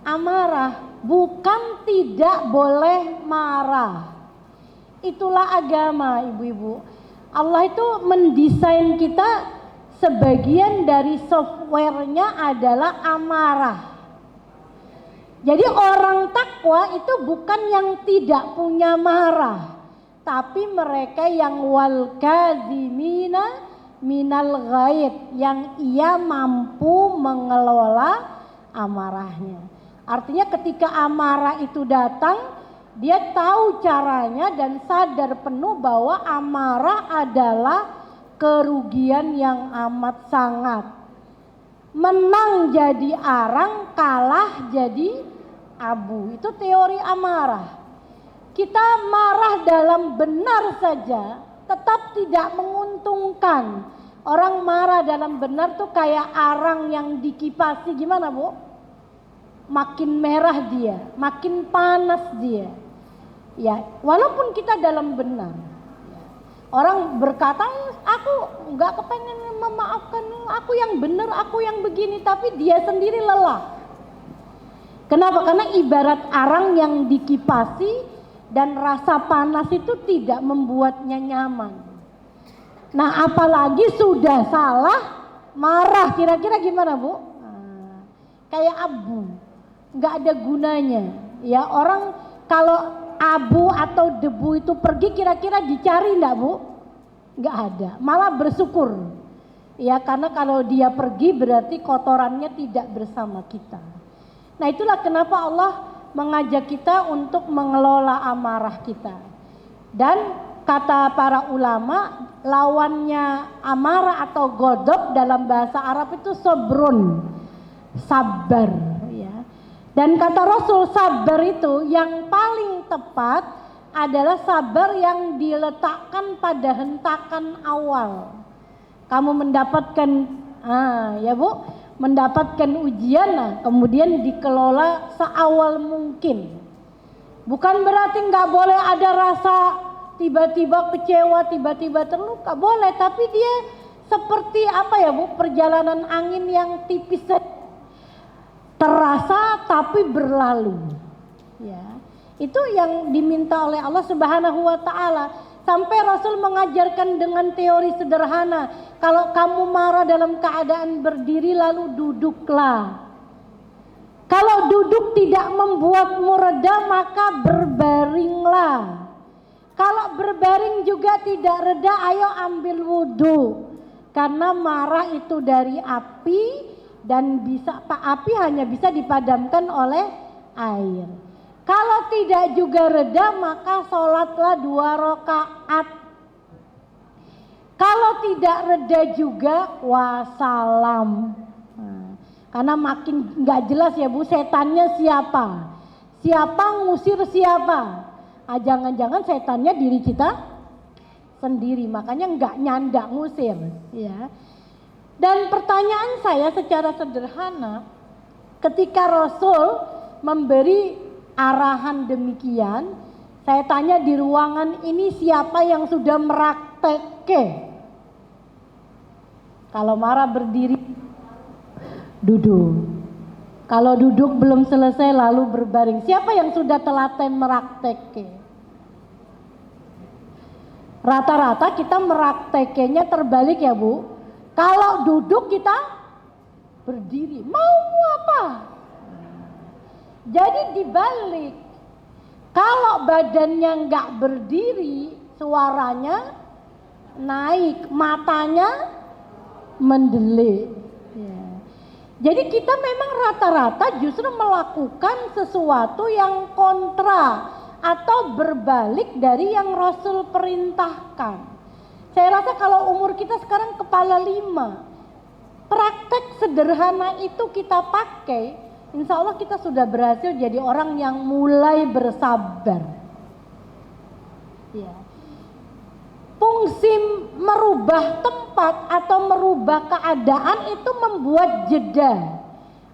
amarah, bukan tidak boleh marah. Itulah agama ibu-ibu. Allah itu mendesain kita, sebagian dari softwarenya adalah amarah. Jadi orang takwa itu bukan yang tidak punya marah, tapi mereka yang wal kazimina minal ghaid, yang ia mampu mengelola amarahnya. Artinya ketika amarah itu datang, dia tahu caranya dan sadar penuh bahwa amarah adalah kerugian yang amat sangat. Menang jadi arang, kalah jadi abu. Itu teori amarah. kita marah dalam benar saja tetap tidak menguntungkan. Orang marah dalam benar tuh kayak arang yang dikipasi, gimana Bu? Makin merah dia, makin panas dia. Ya, walaupun kita dalam benar. Orang berkata, aku nggak kepengen memaafkan, aku yang benar, aku yang begini, tapi dia sendiri lelah. Kenapa? Karena ibarat arang yang dikipasi dan rasa panas itu tidak membuatnya nyaman. Nah, apalagi sudah salah, marah, kira-kira gimana Bu? Nah, kayak abu, nggak ada gunanya. Ya, orang kalau abu atau debu itu pergi, kira-kira dicari enggak Bu? Nggak ada, malah bersyukur. Ya, karena kalau dia pergi berarti kotorannya tidak bersama kita. Nah, itulah kenapa Allah mengajak kita untuk mengelola amarah kita. Dan kata para ulama, lawannya amarah atau godop dalam bahasa Arab itu sabrun, sabar ya. Dan kata Rasul, sabar itu yang paling tepat adalah sabar yang diletakkan pada hentakan awal. Kamu mendapatkan ya Bu, mendapatkan ujian, kemudian dikelola seawal mungkin. Bukan berarti nggak boleh ada rasa tiba-tiba kecewa, tiba-tiba terluka, boleh, tapi dia seperti apa ya Bu, perjalanan angin yang tipis terasa tapi berlalu. Ya, itu yang diminta oleh Allah Subhanahu wa taala. Sampai Rasul mengajarkan dengan teori sederhana, kalau kamu marah dalam keadaan berdiri lalu duduklah. Kalau duduk tidak membuatmu reda, maka berbaringlah. Kalau berbaring juga tidak reda, ayo ambil wudhu. Karena marah itu dari api dan api hanya bisa dipadamkan oleh air. Kalau tidak juga reda, maka sholatlah 2 rakaat. Kalau tidak reda juga, wassalam. Karena makin nggak jelas ya Bu, setannya siapa? Siapa ngusir siapa? Jangan-jangan setannya diri kita sendiri, makanya nggak nyandak ngusir ya. Dan pertanyaan saya secara sederhana, ketika Rasul memberi arahan demikian, saya tanya di ruangan ini siapa yang sudah meraktekke? Kalau marah berdiri, duduk. Kalau duduk belum selesai lalu berbaring. Siapa yang sudah telaten meraktekke? Rata-rata kita meraktekenya terbalik ya Bu. Kalau duduk kita berdiri. Mau apa? Jadi dibalik. Kalau badannya nggak berdiri, suaranya naik, matanya mendelik. Ya. Jadi kita memang rata-rata justru melakukan sesuatu yang kontra atau berbalik dari yang Rasul perintahkan. Saya rasa kalau umur kita sekarang kepala 5, praktek sederhana itu kita pakai, insya Allah kita sudah berhasil jadi orang yang mulai bersabar. Ya. Fungsi merubah tempat atau merubah keadaan itu membuat jeda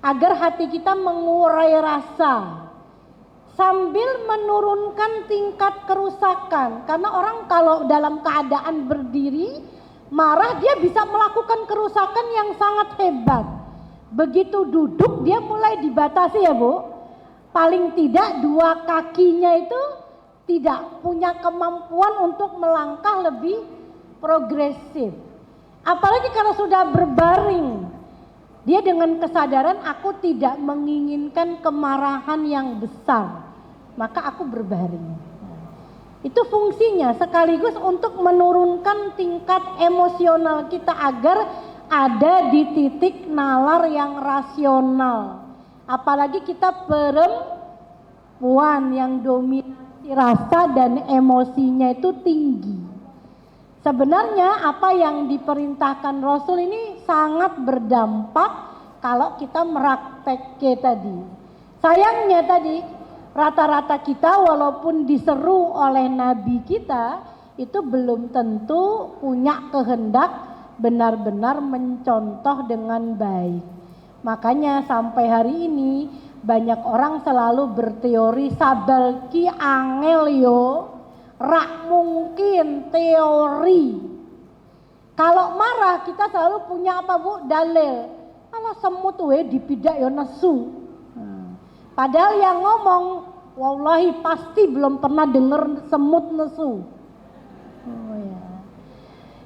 agar hati kita mengurai rasa sambil menurunkan tingkat kerusakan. Karena orang kalau dalam keadaan berdiri marah, dia bisa melakukan kerusakan yang sangat hebat. Begitu duduk dia mulai dibatasi ya Bu, paling tidak 2 kakinya itu tidak punya kemampuan untuk melangkah lebih progresif. Apalagi kalau sudah berbaring, dia dengan kesadaran aku tidak menginginkan kemarahan yang besar, maka aku berbaring. Itu fungsinya sekaligus untuk menurunkan tingkat emosional kita agar ada di titik nalar yang rasional. Apalagi kita perempuan yang dominasi rasa dan emosinya itu tinggi. Sebenarnya apa yang diperintahkan Rasul ini sangat berdampak kalau kita meraktekke tadi. Sayangnya tadi rata-rata kita walaupun diseru oleh Nabi kita itu belum tentu punya kehendak benar-benar mencontoh dengan baik. Makanya sampai hari ini banyak orang selalu berteori sabal ki angel yo, rak mungkin teori. Kalau marah kita selalu punya apa Bu? Dalil. Kalau semut we dipidak yo nesu. Padahal yang ngomong wallahi pasti belum pernah dengar semut nesu. Oh ya.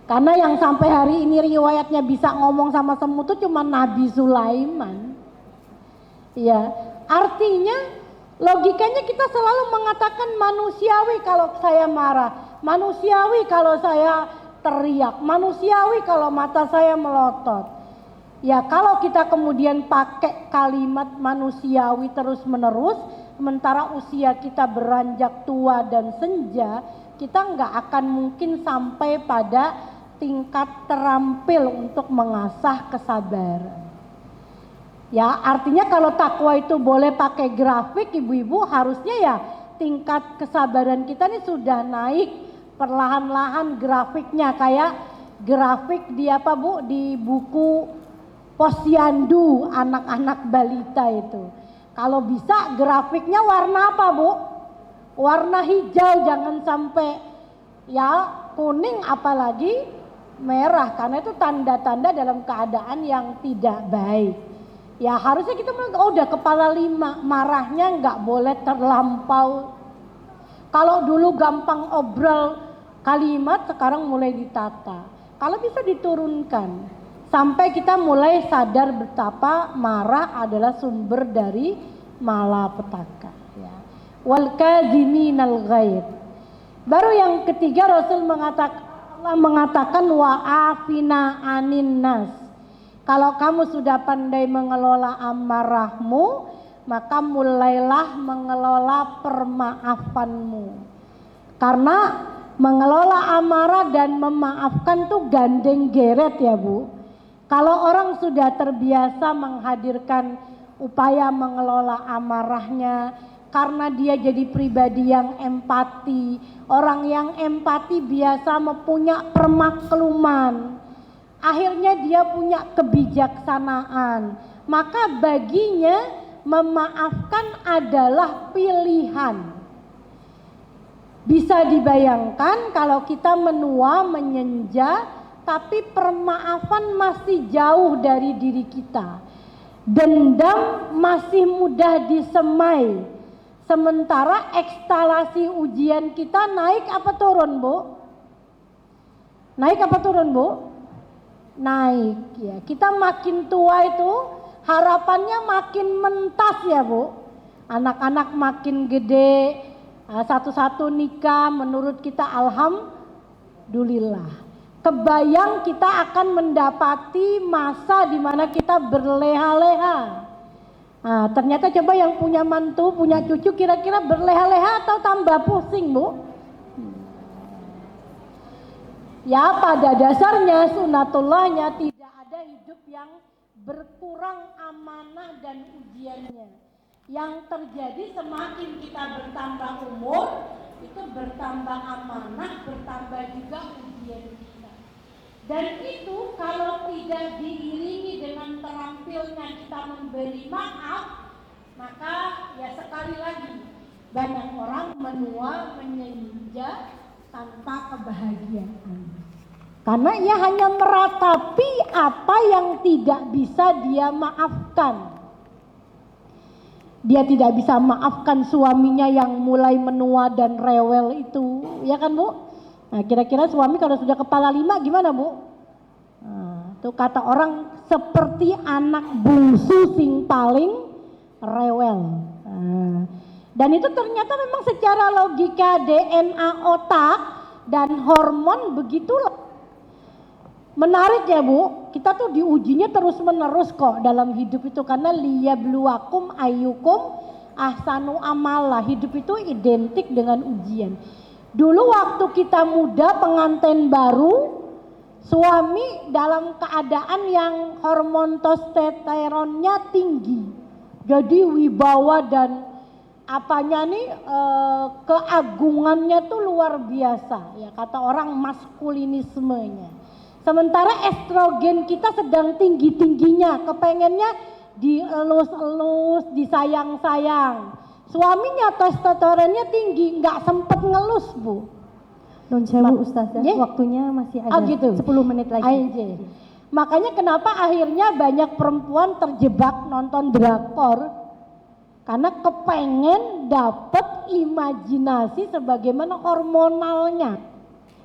Karena yang sampai hari ini riwayatnya bisa ngomong sama semut itu cuma Nabi Sulaiman. Ya, artinya logikanya kita selalu mengatakan manusiawi kalau saya marah, manusiawi kalau saya teriak, manusiawi kalau mata saya melotot. Ya kalau kita kemudian pakai kalimat manusiawi terus menerus, sementara usia kita beranjak tua dan senja, kita nggak akan mungkin sampai pada tingkat terampil untuk mengasah kesabaran. Ya artinya kalau takwa itu boleh pakai grafik ibu-ibu, harusnya ya tingkat kesabaran kita ini sudah naik perlahan-lahan grafiknya, kayak grafik di apa Bu, di buku Posyandu anak-anak balita itu. Kalau bisa grafiknya warna apa Bu? Warna hijau, jangan sampai ya kuning apalagi merah, karena itu tanda-tanda dalam keadaan yang tidak baik. Ya harusnya kita oh udah kepala 5, marahnya nggak boleh terlampau. Kalau dulu gampang obrol kalimat, sekarang mulai ditata. Kalau bisa diturunkan sampai kita mulai sadar betapa marah adalah sumber dari malapetaka. Ya. Wal kadhiminal ghaid. Baru yang ketiga Rasul mengatakan wa'afina anin nas. Kalau kamu sudah pandai mengelola amarahmu, maka mulailah mengelola permaafanmu. Karena mengelola amarah dan memaafkan tuh gandeng geret ya Bu. Kalau orang sudah terbiasa menghadirkan upaya mengelola amarahnya, karena dia jadi pribadi yang empati. Orang yang empati biasa mempunyai permakluman. Akhirnya dia punya kebijaksanaan. Maka baginya memaafkan adalah pilihan. Bisa dibayangkan kalau kita menua, menyenja, tapi permaafan masih jauh dari diri kita. Dendam masih mudah disemai. Sementara ekstalasi ujian kita naik apa turun Bu? Naik apa turun Bu? Naik ya. Kita makin tua itu harapannya makin mentas ya Bu. Anak-anak makin gede, satu-satu nikah, menurut kita alhamdulillah. Kebayang kita akan mendapati masa di mana kita berleha-leha. Nah, ternyata coba yang punya mantu, punya cucu kira-kira berleha-leha atau tambah pusing Bu? Ya pada dasarnya sunatullahnya tidak ada hidup yang berkurang amanah dan ujiannya. Yang terjadi semakin kita bertambah umur, itu bertambah amanah, bertambah juga ujian kita. Dan itu kalau tidak diiringi dengan terampilnya kita memberi maaf, maka ya sekali lagi banyak orang menua menyenja tanpa kebahagiaan. Karena ia hanya meratapi apa yang tidak bisa dia maafkan. Dia tidak bisa maafkan suaminya yang mulai menua dan rewel itu, ya kan Bu? Nah kira-kira suami kalau sudah kepala 5 gimana Bu? Nah, itu kata orang seperti anak bungsu sing paling rewel. Nah, dan itu ternyata memang secara logika DNA otak dan hormon begitulah. Menarik ya Bu, kita tuh diujinya terus menerus kok dalam hidup itu, karena liyabluwakum ayyukum ahsanu amala. Hidup itu identik dengan ujian. Dulu waktu kita muda pengantin baru, suami dalam keadaan yang hormon testosteronnya tinggi, jadi wibawa dan apanya nih keagungannya tuh luar biasa ya, kata orang maskulinismenya. Sementara estrogen kita sedang tinggi-tingginya, kepengennya dielus-elus, disayang-sayang. Suaminya testosteronnya tinggi, nggak sempet ngelus, Bu. Nun sewu Ustazah, waktunya masih ada gitu. 10 menit lagi. Aja. Makanya kenapa akhirnya banyak perempuan terjebak nonton drakor, karena kepengen dapet imajinasi sebagaimana hormonalnya.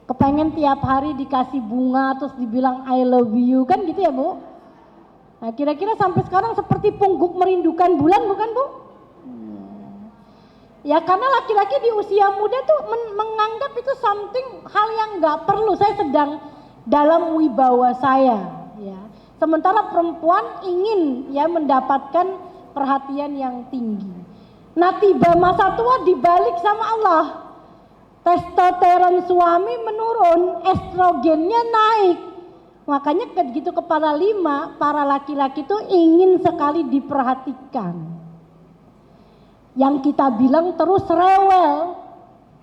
Kepengen tiap hari dikasih bunga terus dibilang I love you, kan gitu ya, Bu? Nah, kira-kira sampai sekarang seperti pungguk merindukan bulan, bukan, Bu? Ya karena laki-laki di usia muda tuh menganggap itu something, hal yang nggak perlu. Saya sedang dalam wibawa saya, ya. Sementara perempuan ingin ya mendapatkan perhatian yang tinggi. Nah, tiba masa tua dibalik sama Allah. Testosteron suami menurun, estrogennya naik. Makanya begitu kepala 5, para laki-laki tuh ingin sekali diperhatikan. Yang kita bilang terus rewel,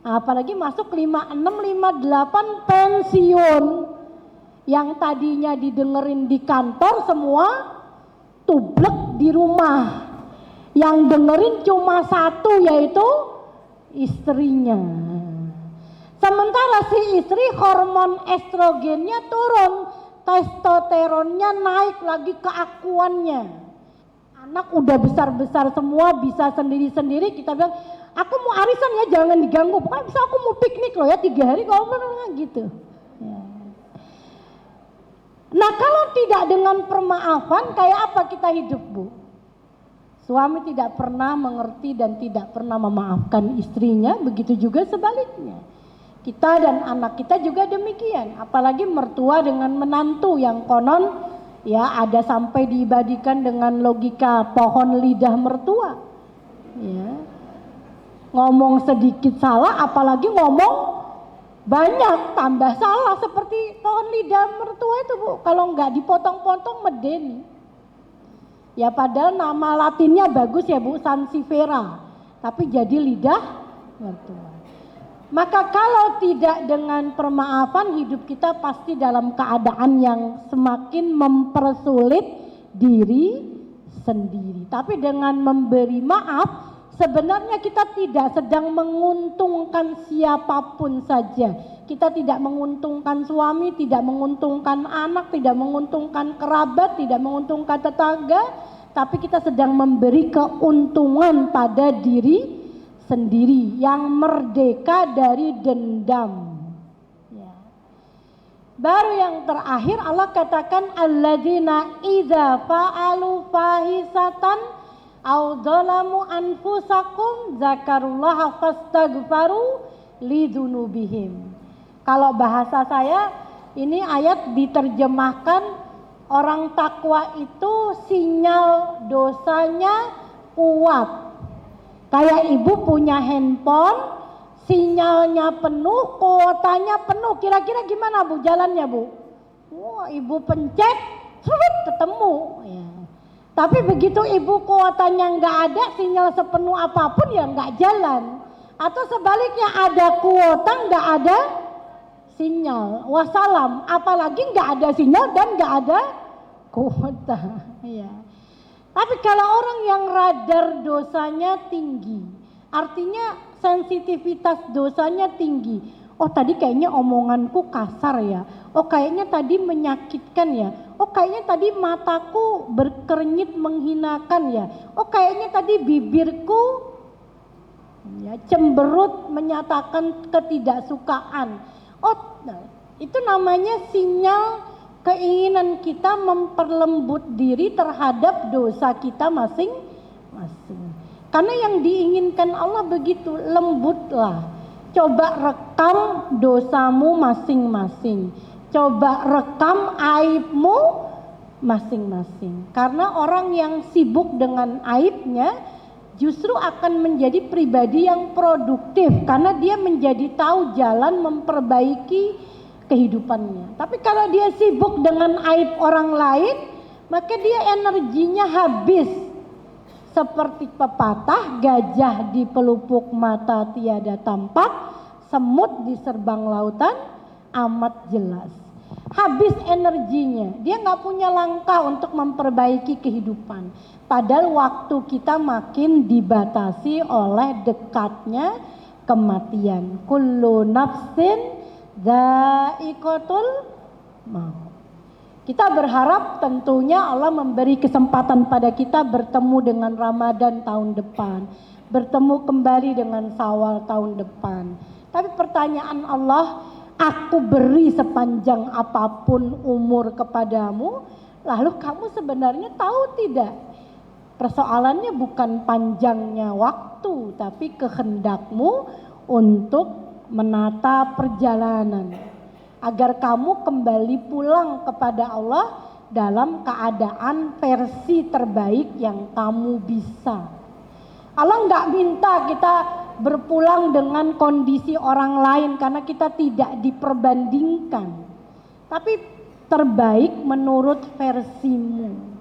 apalagi masuk 56, 58 pensiun, yang tadinya didengerin di kantor semua tublek di rumah, yang dengerin cuma satu yaitu istrinya. Sementara si istri hormon estrogennya turun, testosteronnya naik lagi, keakuannya. Anak udah besar-besar semua, bisa sendiri-sendiri, kita bilang aku mau arisan ya jangan diganggu, pokoknya bisa aku mau piknik loh ya 3 hari kalau gitu ya. Nah kalau tidak dengan permaafan, kayak apa kita hidup, Bu? Suami tidak pernah mengerti dan tidak pernah memaafkan istrinya, begitu juga sebaliknya. Kita dan anak kita juga demikian, apalagi mertua dengan menantu yang konon ya ada sampai diibadikan dengan logika pohon lidah mertua. Ya. Ngomong sedikit salah, apalagi ngomong banyak tambah salah, seperti pohon lidah mertua itu, Bu. Kalau nggak dipotong-potong medeni. Ya padahal nama latinnya bagus ya, Bu, Sansevieria, tapi jadi lidah mertua. Maka kalau tidak dengan permaafan, hidup kita pasti dalam keadaan yang semakin mempersulit diri sendiri. Tapi dengan memberi maaf, sebenarnya kita tidak sedang menguntungkan siapapun saja. Kita tidak menguntungkan suami, tidak menguntungkan anak, tidak menguntungkan kerabat, tidak menguntungkan tetangga, tapi kita sedang memberi keuntungan pada diri sendiri yang merdeka dari dendam. Ya. Baru yang terakhir Allah katakan alladzina idza fa'alu fahisatan aw dzalamu anfusakum zakarullaha fastaghfaru lidzunubihim. Kalau bahasa saya ini ayat diterjemahkan orang takwa itu sinyal dosanya kuat. Kayak ibu punya handphone, sinyalnya penuh, kuotanya penuh. Kira-kira gimana, Bu, jalannya, Bu? Wah, ibu pencet, ketemu. Ya. Tapi begitu ibu kuotanya nggak ada, sinyal sepenuh apapun ya nggak jalan. Atau sebaliknya ada kuota nggak ada sinyal, wassalam. Apalagi nggak ada sinyal dan nggak ada kuota. Ya. Tapi kalau orang yang radar dosanya tinggi, artinya sensitivitas dosanya tinggi. Oh tadi kayaknya omonganku kasar ya, oh kayaknya tadi menyakitkan ya, oh kayaknya tadi mataku berkernyit menghinakan ya, oh kayaknya tadi bibirku ya, cemberut menyatakan ketidaksukaan. Oh nah, itu namanya sinyal keinginan kita memperlembut diri terhadap dosa kita masing-masing. Karena yang diinginkan Allah begitu, lembutlah. Coba rekam dosamu masing-masing. Coba rekam aibmu masing-masing. Karena orang yang sibuk dengan aibnya justru akan menjadi pribadi yang produktif. Karena dia menjadi tahu jalan memperbaiki kehidupannya. Tapi kalau dia sibuk dengan aib orang lain, maka dia energinya habis. Seperti pepatah, gajah di pelupuk mata tiada tampak, semut di serbang lautan amat jelas. Habis energinya, dia nggak punya langkah untuk memperbaiki kehidupan. Padahal waktu kita makin dibatasi oleh dekatnya kematian. Kullu nafsin dha'iqatul maut. Kita berharap tentunya Allah memberi kesempatan pada kita bertemu dengan Ramadan tahun depan, bertemu kembali dengan Syawal tahun depan. Tapi pertanyaan Allah, aku beri sepanjang apapun umur kepadamu, lalu kamu sebenarnya tahu tidak? Persoalannya bukan panjangnya waktu, tapi kehendakmu untuk menata perjalanan. Agar kamu kembali pulang kepada Allah dalam keadaan versi terbaik yang kamu bisa. Allah nggak minta kita berpulang dengan kondisi orang lain karena kita tidak diperbandingkan. Tapi terbaik menurut versimu.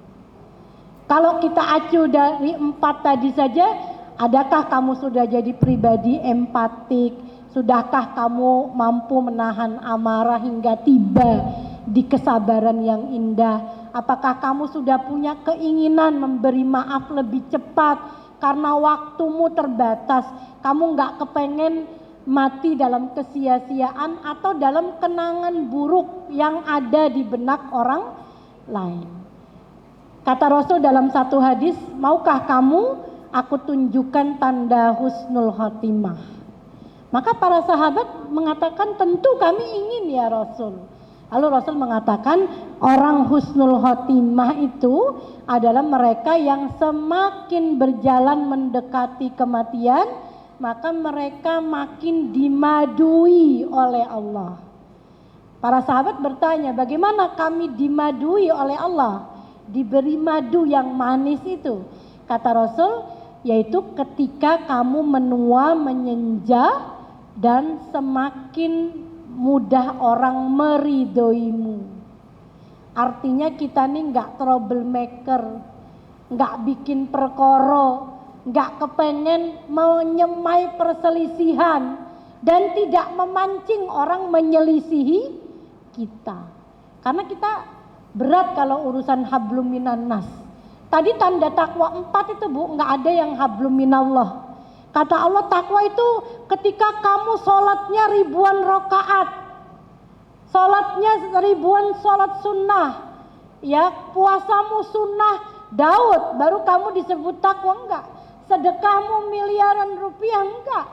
Kalau kita acu dari 4 tadi saja, adakah kamu sudah jadi pribadi empatik? Sudahkah kamu mampu menahan amarah hingga tiba di kesabaran yang indah? Apakah kamu sudah punya keinginan memberi maaf lebih cepat karena waktumu terbatas? Kamu nggak kepengen mati dalam kesia-siaan atau dalam kenangan buruk yang ada di benak orang lain. Kata Rasul dalam satu hadis, maukah kamu aku tunjukkan tanda husnul khotimah? Maka para sahabat mengatakan tentu kami ingin ya Rasul. Lalu Rasul mengatakan orang husnul khotimah itu adalah mereka yang semakin berjalan mendekati kematian, maka mereka makin dimadui oleh Allah. Para sahabat bertanya, bagaimana kami dimadui oleh Allah? Diberi madu yang manis itu. Kata Rasul, yaitu ketika kamu menua menyenja dan semakin mudah orang meridhoimu. Artinya kita nih nggak troublemaker, nggak bikin perkara, nggak kepengen menyemai perselisihan dan tidak memancing orang menyelisihi kita. Karena kita berat kalau urusan hablum minan nas. Tadi tanda takwa 4 itu Bu, nggak ada yang hablum minallah. Kata Allah takwa itu ketika kamu sholatnya ribuan rakaat, sholatnya ribuan sholat sunnah, ya puasamu sunnah Daud, baru kamu disebut takwa enggak? Sedekahmu miliaran rupiah enggak?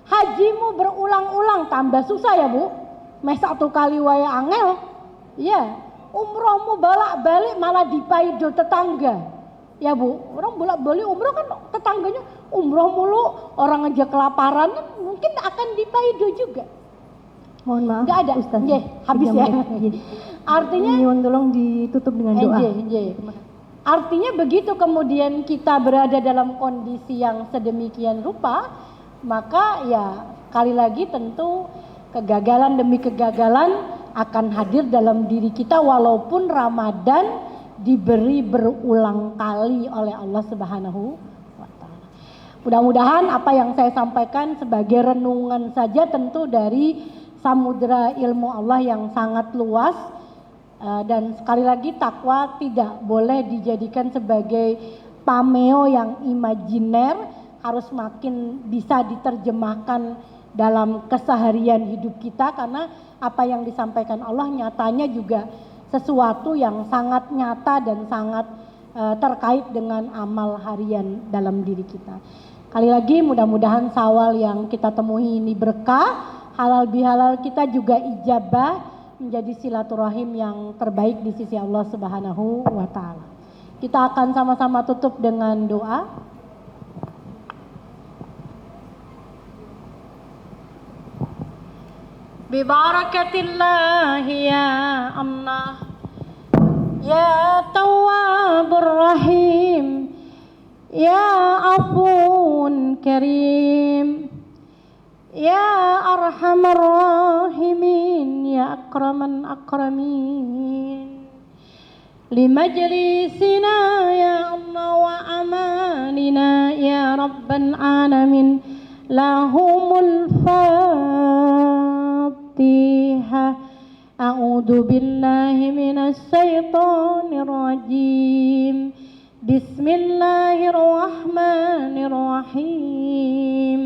Hajimu berulang-ulang tambah susah ya Bu? Mes 1 kali wae angel, ya. Umrohmu bolak-balik malah dipaido tetangga. Ya Bu, orang bolak-balik umroh kan tetangganya umroh mulu, orang aja kelaparan mungkin akan dipaido juga. Mohon maaf. Enggak ada. Ustaz. Habis ya. Artinya Nyuwun tolong ditutup dengan doa. Artinya begitu kemudian kita berada dalam kondisi yang sedemikian rupa, maka ya kali lagi tentu kegagalan demi kegagalan akan hadir dalam diri kita walaupun Ramadan diberi berulang kali oleh Allah Subhanahu wa taala. Mudah-mudahan apa yang saya sampaikan sebagai renungan saja tentu dari samudera ilmu Allah yang sangat luas, dan sekali lagi takwa tidak boleh dijadikan sebagai pameo yang imajiner, harus makin bisa diterjemahkan dalam keseharian hidup kita karena apa yang disampaikan Allah nyatanya juga sesuatu yang sangat nyata dan sangat terkait dengan amal harian dalam diri kita. Kali lagi mudah-mudahan Syawal yang kita temui ini berkah, halal bihalal kita juga ijabah menjadi silaturahim yang terbaik di sisi Allah Subhanahu wa taala. Kita akan sama-sama tutup dengan doa. Bibarakatillah ya Allah ya Tawwabur Rahim ya Afun Karim ya Arhamar Rahimin ya Akraman Akramin لمجلسنا يا الله وأماننا يا رب العالمين. لهم الفاتحة. أعوذ بالله من الشيطان الرجيم. بسم الله الرحمن الرحيم.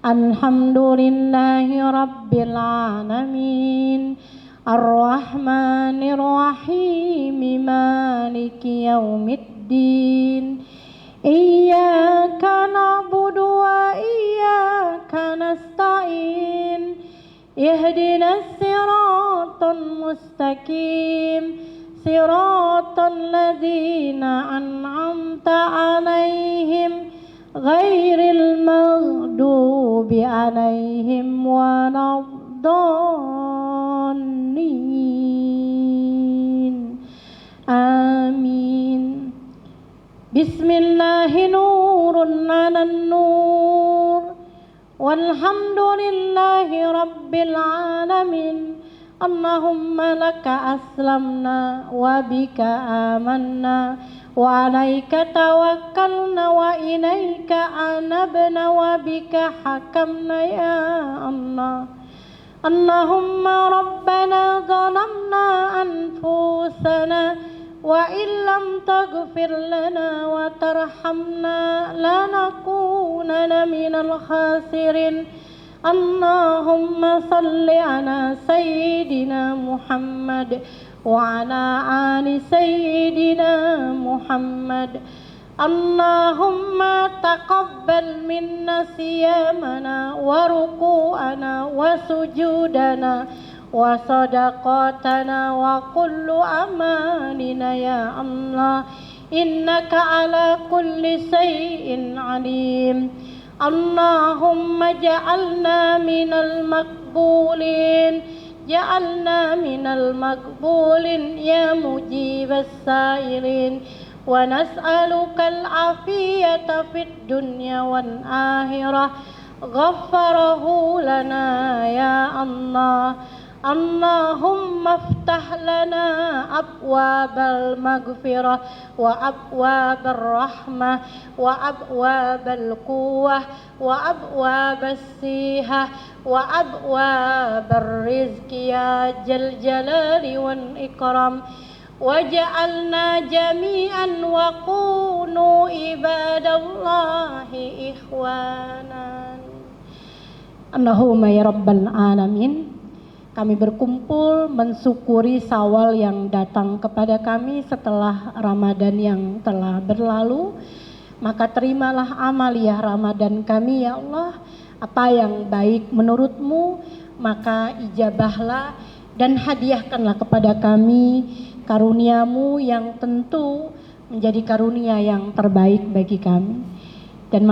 الحمد لله رب العالمين الرحمن الرحيم مالك يوم الدين. إياك نعبد وإياك نستعين. اهدنا الصراط المستقيم صراط الذين أنعمت عليهم غير المغضوب عليهم ولا الضالين. آمين. بسم الله نور على النور والحمد لله رب العالمين. اللهم لك أسلمنا وبك آمنا وعليك توكلنا وإليك أنبنا وبك حكمنا يا الله. اللهم ربنا ظلمنا أنفسنا وإن لم تغفر لنا وترحمنا لنكونن من الخاسرين. اللهم صل على سيدنا محمد وعلى آل سيدنا محمد. اللهم تقبل منا صيامنا وركوعنا وسجودنا وصدقاتنا وكل أعمالنا يا الله. إنك على كل شيء عليم. اللهم اجعلنا من المقبولين. جعلنا من المقبولين يا مجيب السائلين. ونسألك العافية في الدنيا والآخرة. غفره لنا يا الله. اللهم افتح لنا أبواب المغفرة وأبواب الرحمة وأبواب القوة وأبواب الصحة وأبواب الرزق يا ذا الجلال والإكرام. وجعلنا جميعا وكونوا عباد الله إخوانا. Allahumma ya rabbal alamin. Kami berkumpul mensyukuri Syawal yang datang kepada kami setelah Ramadan yang telah berlalu. Maka terimalah amaliyah Ramadan kami ya Allah. Apa yang baik menurut-Mu, maka ijabahlah dan hadiahkanlah kepada kami karunia-Mu yang tentu menjadi karunia yang terbaik bagi kami. Dan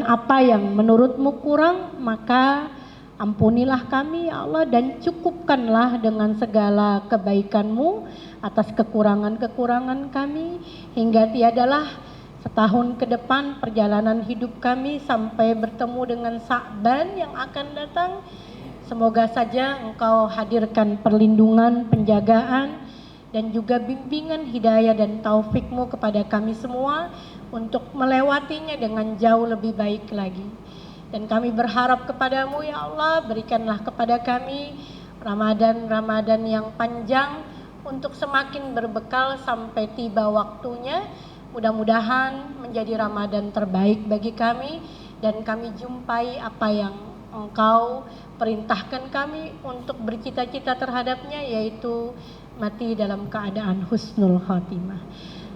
apa yang menurut-Mu kurang, maka ampunilah kami ya Allah, dan cukupkanlah dengan segala kebaikan-Mu atas kekurangan-kekurangan kami, hingga tiadalah setahun ke depan perjalanan hidup kami sampai bertemu dengan Sya'ban yang akan datang. Semoga saja Engkau hadirkan perlindungan, penjagaan, dan juga bimbingan hidayah dan taufik-Mu kepada kami semua untuk melewatinya dengan jauh lebih baik lagi. Dan kami berharap kepadamu ya Allah, berikanlah kepada kami Ramadan yang panjang untuk semakin berbekal sampai tiba waktunya. Mudah-mudahan menjadi Ramadan terbaik bagi kami, dan kami jumpai apa yang Engkau perintahkan kami untuk bercita-cita terhadapnya, yaitu mati dalam keadaan husnul khatimah.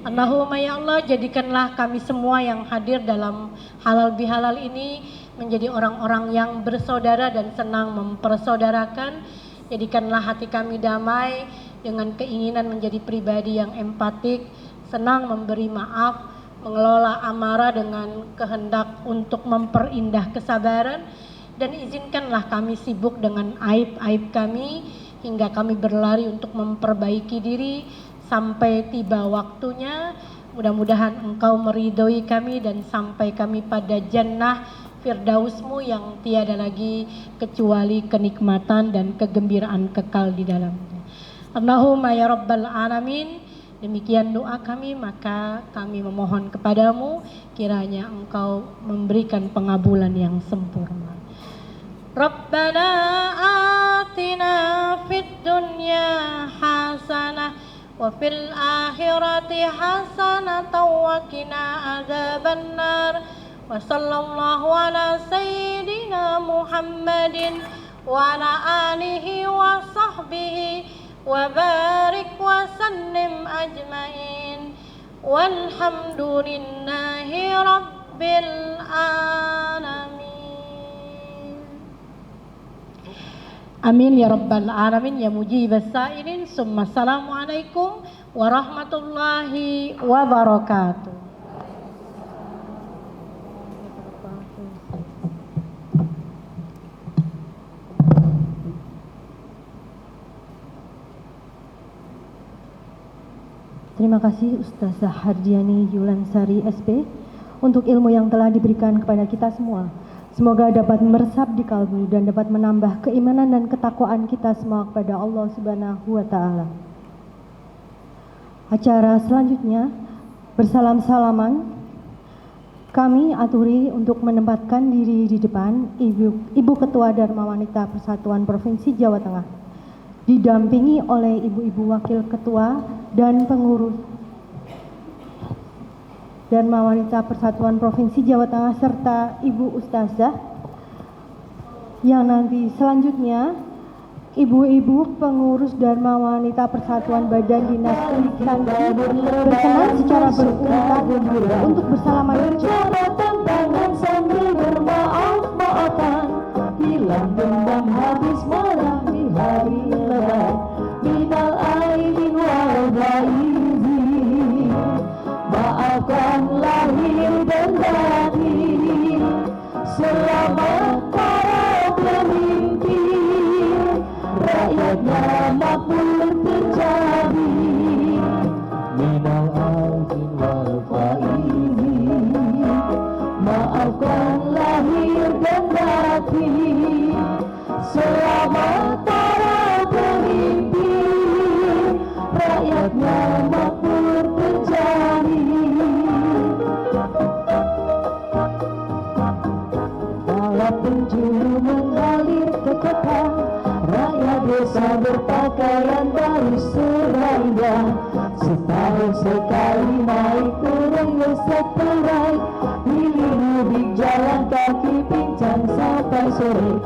Allahumma ya Allah, jadikanlah kami semua yang hadir dalam halal bihalal ini menjadi orang-orang yang bersaudara dan senang mempersaudarakan. Jadikanlah hati kami damai dengan keinginan menjadi pribadi yang empatik, senang memberi maaf, mengelola amarah dengan kehendak untuk memperindah kesabaran. Dan izinkanlah kami sibuk dengan aib-aib kami hingga kami berlari untuk memperbaiki diri sampai tiba waktunya. Mudah-mudahan Engkau meridhoi kami dan sampai kami pada jannah Firdaus-Mu yang tiada lagi kecuali kenikmatan dan kegembiraan kekal di dalamnya. Allahumma ya rabbal alamin. Demikian doa kami, maka kami memohon kepadamu kiranya Engkau memberikan pengabulan yang sempurna. Rabbana atina fid dunya hasanah wa fil akhirati hasanatan wa qina adzabannar. Wa sallallahu ala sayyidina Muhammadin wa ala alihi wa sahbihi wa barik wa sallim ajmain. Walhamdulillahi rabbil alamin. Amin ya rabbal alamin ya mujibas sa'ilin. Summa assalamualaikum warahmatullahi wabarakatuh. Terima kasih Ustazah Hardiani Yulansari SP untuk ilmu yang telah diberikan kepada kita semua. Semoga dapat meresap di kalbu dan dapat menambah keimanan dan ketakwaan kita semua kepada Allah Subhanahu wa taala. Acara selanjutnya bersalam-salaman kami aturi untuk menempatkan diri di depan Ibu Ketua Dharma Wanita Persatuan Provinsi Jawa Tengah, didampingi oleh Ibu-Ibu Wakil Ketua dan pengurus Dharma Wanita Persatuan Provinsi Jawa Tengah serta Ibu Ustazah yang nanti selanjutnya Ibu-Ibu pengurus Dharma Wanita Persatuan Badan Dinas Instansi berkenan secara berurutan untuk bersalaman tangan sambil bermaaf-maafan, hilang dendam habis marah di hari lebaran. Minal aidin wal faizin, maafkan lahir dan batin. Selamat para pemimpin, rakyatnya makmur terjadi. Minal aidin wal faizin, maafkan lahir dan batin. Selamat para pemimpin, rakyatnya makmur terjadi. Dalam penjuru mengalir ke kota, rakyat desa berpakaian baru seraya. Setahun sekali naik turun seterai, hilir jalan kaki pincang sampai sore.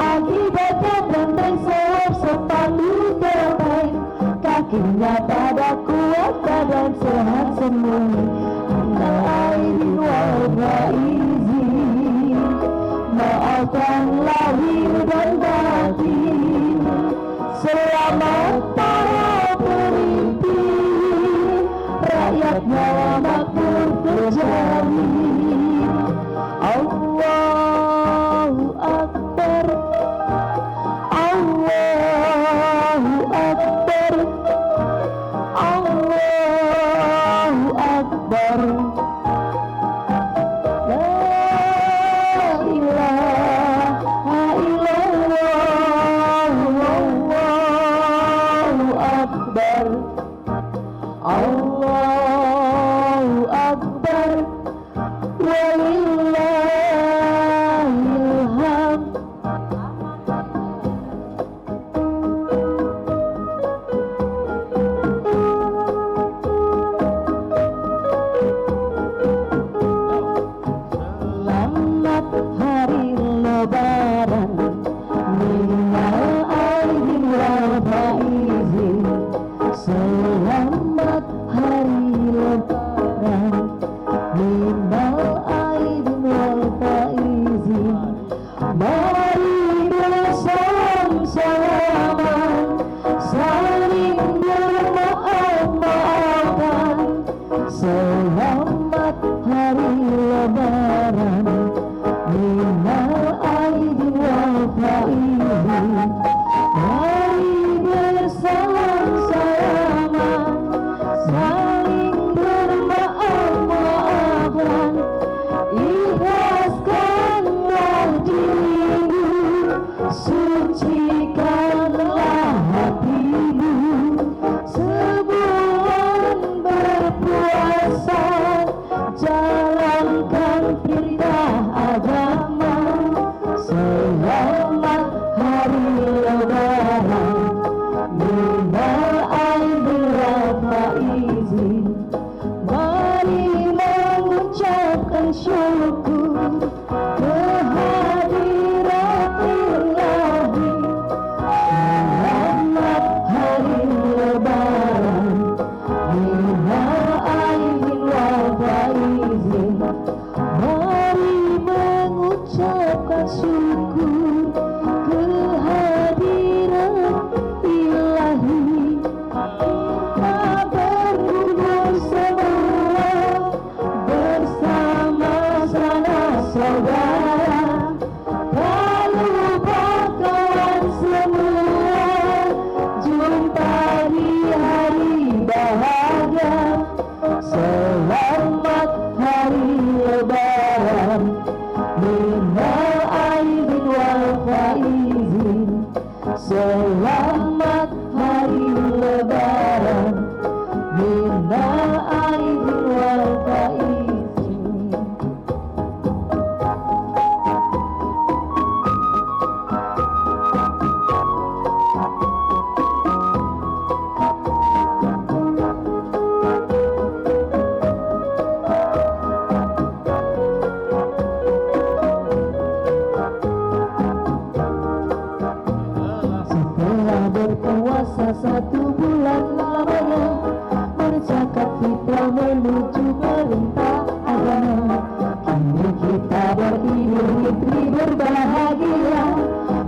Akibatnya benteng selop sepatu terbaik, kakinya pada kuat badan sehat semua. Minal aidin wal faizin, maafkan lahir dan batin. Selamat para pemimpin, rakyatnya makmur terjamin. Allahu Akbar, Allahu Akbar, Allahu Akbar. La ilaha illallah. bersyukur kehadiran Ilahi. Selamat hari Lebaran, minal aidin wal faizin. Mari mengucapkan syukur kehadiran Ilahi. Kita berkumpul semua bersama sanak saudara, tak lupa kawan semua, jumpa di hari bahagia. Selamat hari Lebaran, minal aidin wal faizin. Selamat hari Lebaran, minal aidin wal faizin. Setelah berpuasa 1 bulan lamanya, berzakat fitrah menuju perintah agama. Kini kita beridul fitri berbahagia,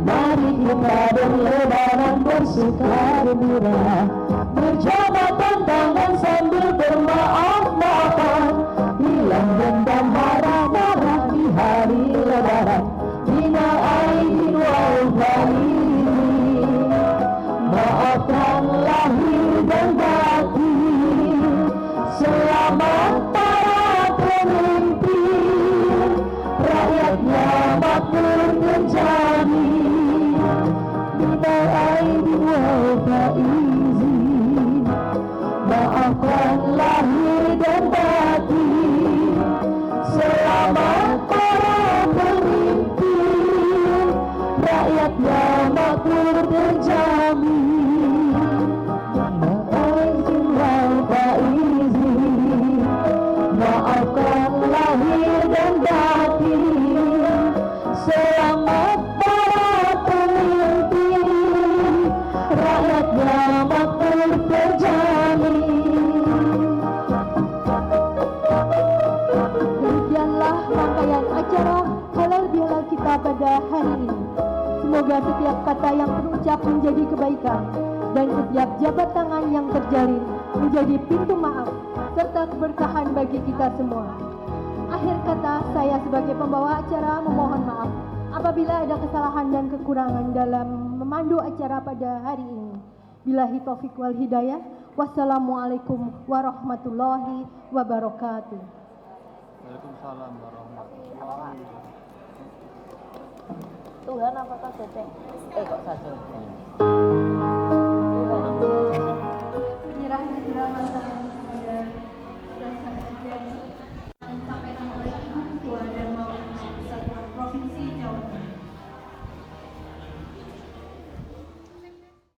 mari kita berlebaran bersuka gembira, berjabat tangan sambil bermaaf-maafan, hilang dendam marah-marah di hari Lebaran. Minal aidin wal faizin, maafkan lahir dan batin. Selamat para pemimpin, rakyatnya makmur terjamin. Minal aidin wal faizin, maafkan lahir dan batin. Selamat para pemimpin, rakyatnya makmur terjamin. Minal aidin wal faizin, maafkan lahir dan batin. Selamat para pemimpin, rakyatnya makmur terjamin. Demikianlah rangkaian acara halal bihalal kita pada hari ini. Semoga setiap kata yang terucap menjadi kebaikan, dan setiap jabat tangan yang terjalin menjadi pintu maaf serta keberkahan bagi kita semua. Akhir kata, saya sebagai pembawa acara memohon maaf apabila ada kesalahan dan kekurangan dalam memandu acara pada hari ini. Billahi taufik wal hidayah. Wassalamualaikum warahmatullahi wabarakatuh. Waalaikumsalam warahmatullahi wabarakatuh. Tuhan apakah Cece? Kok satu?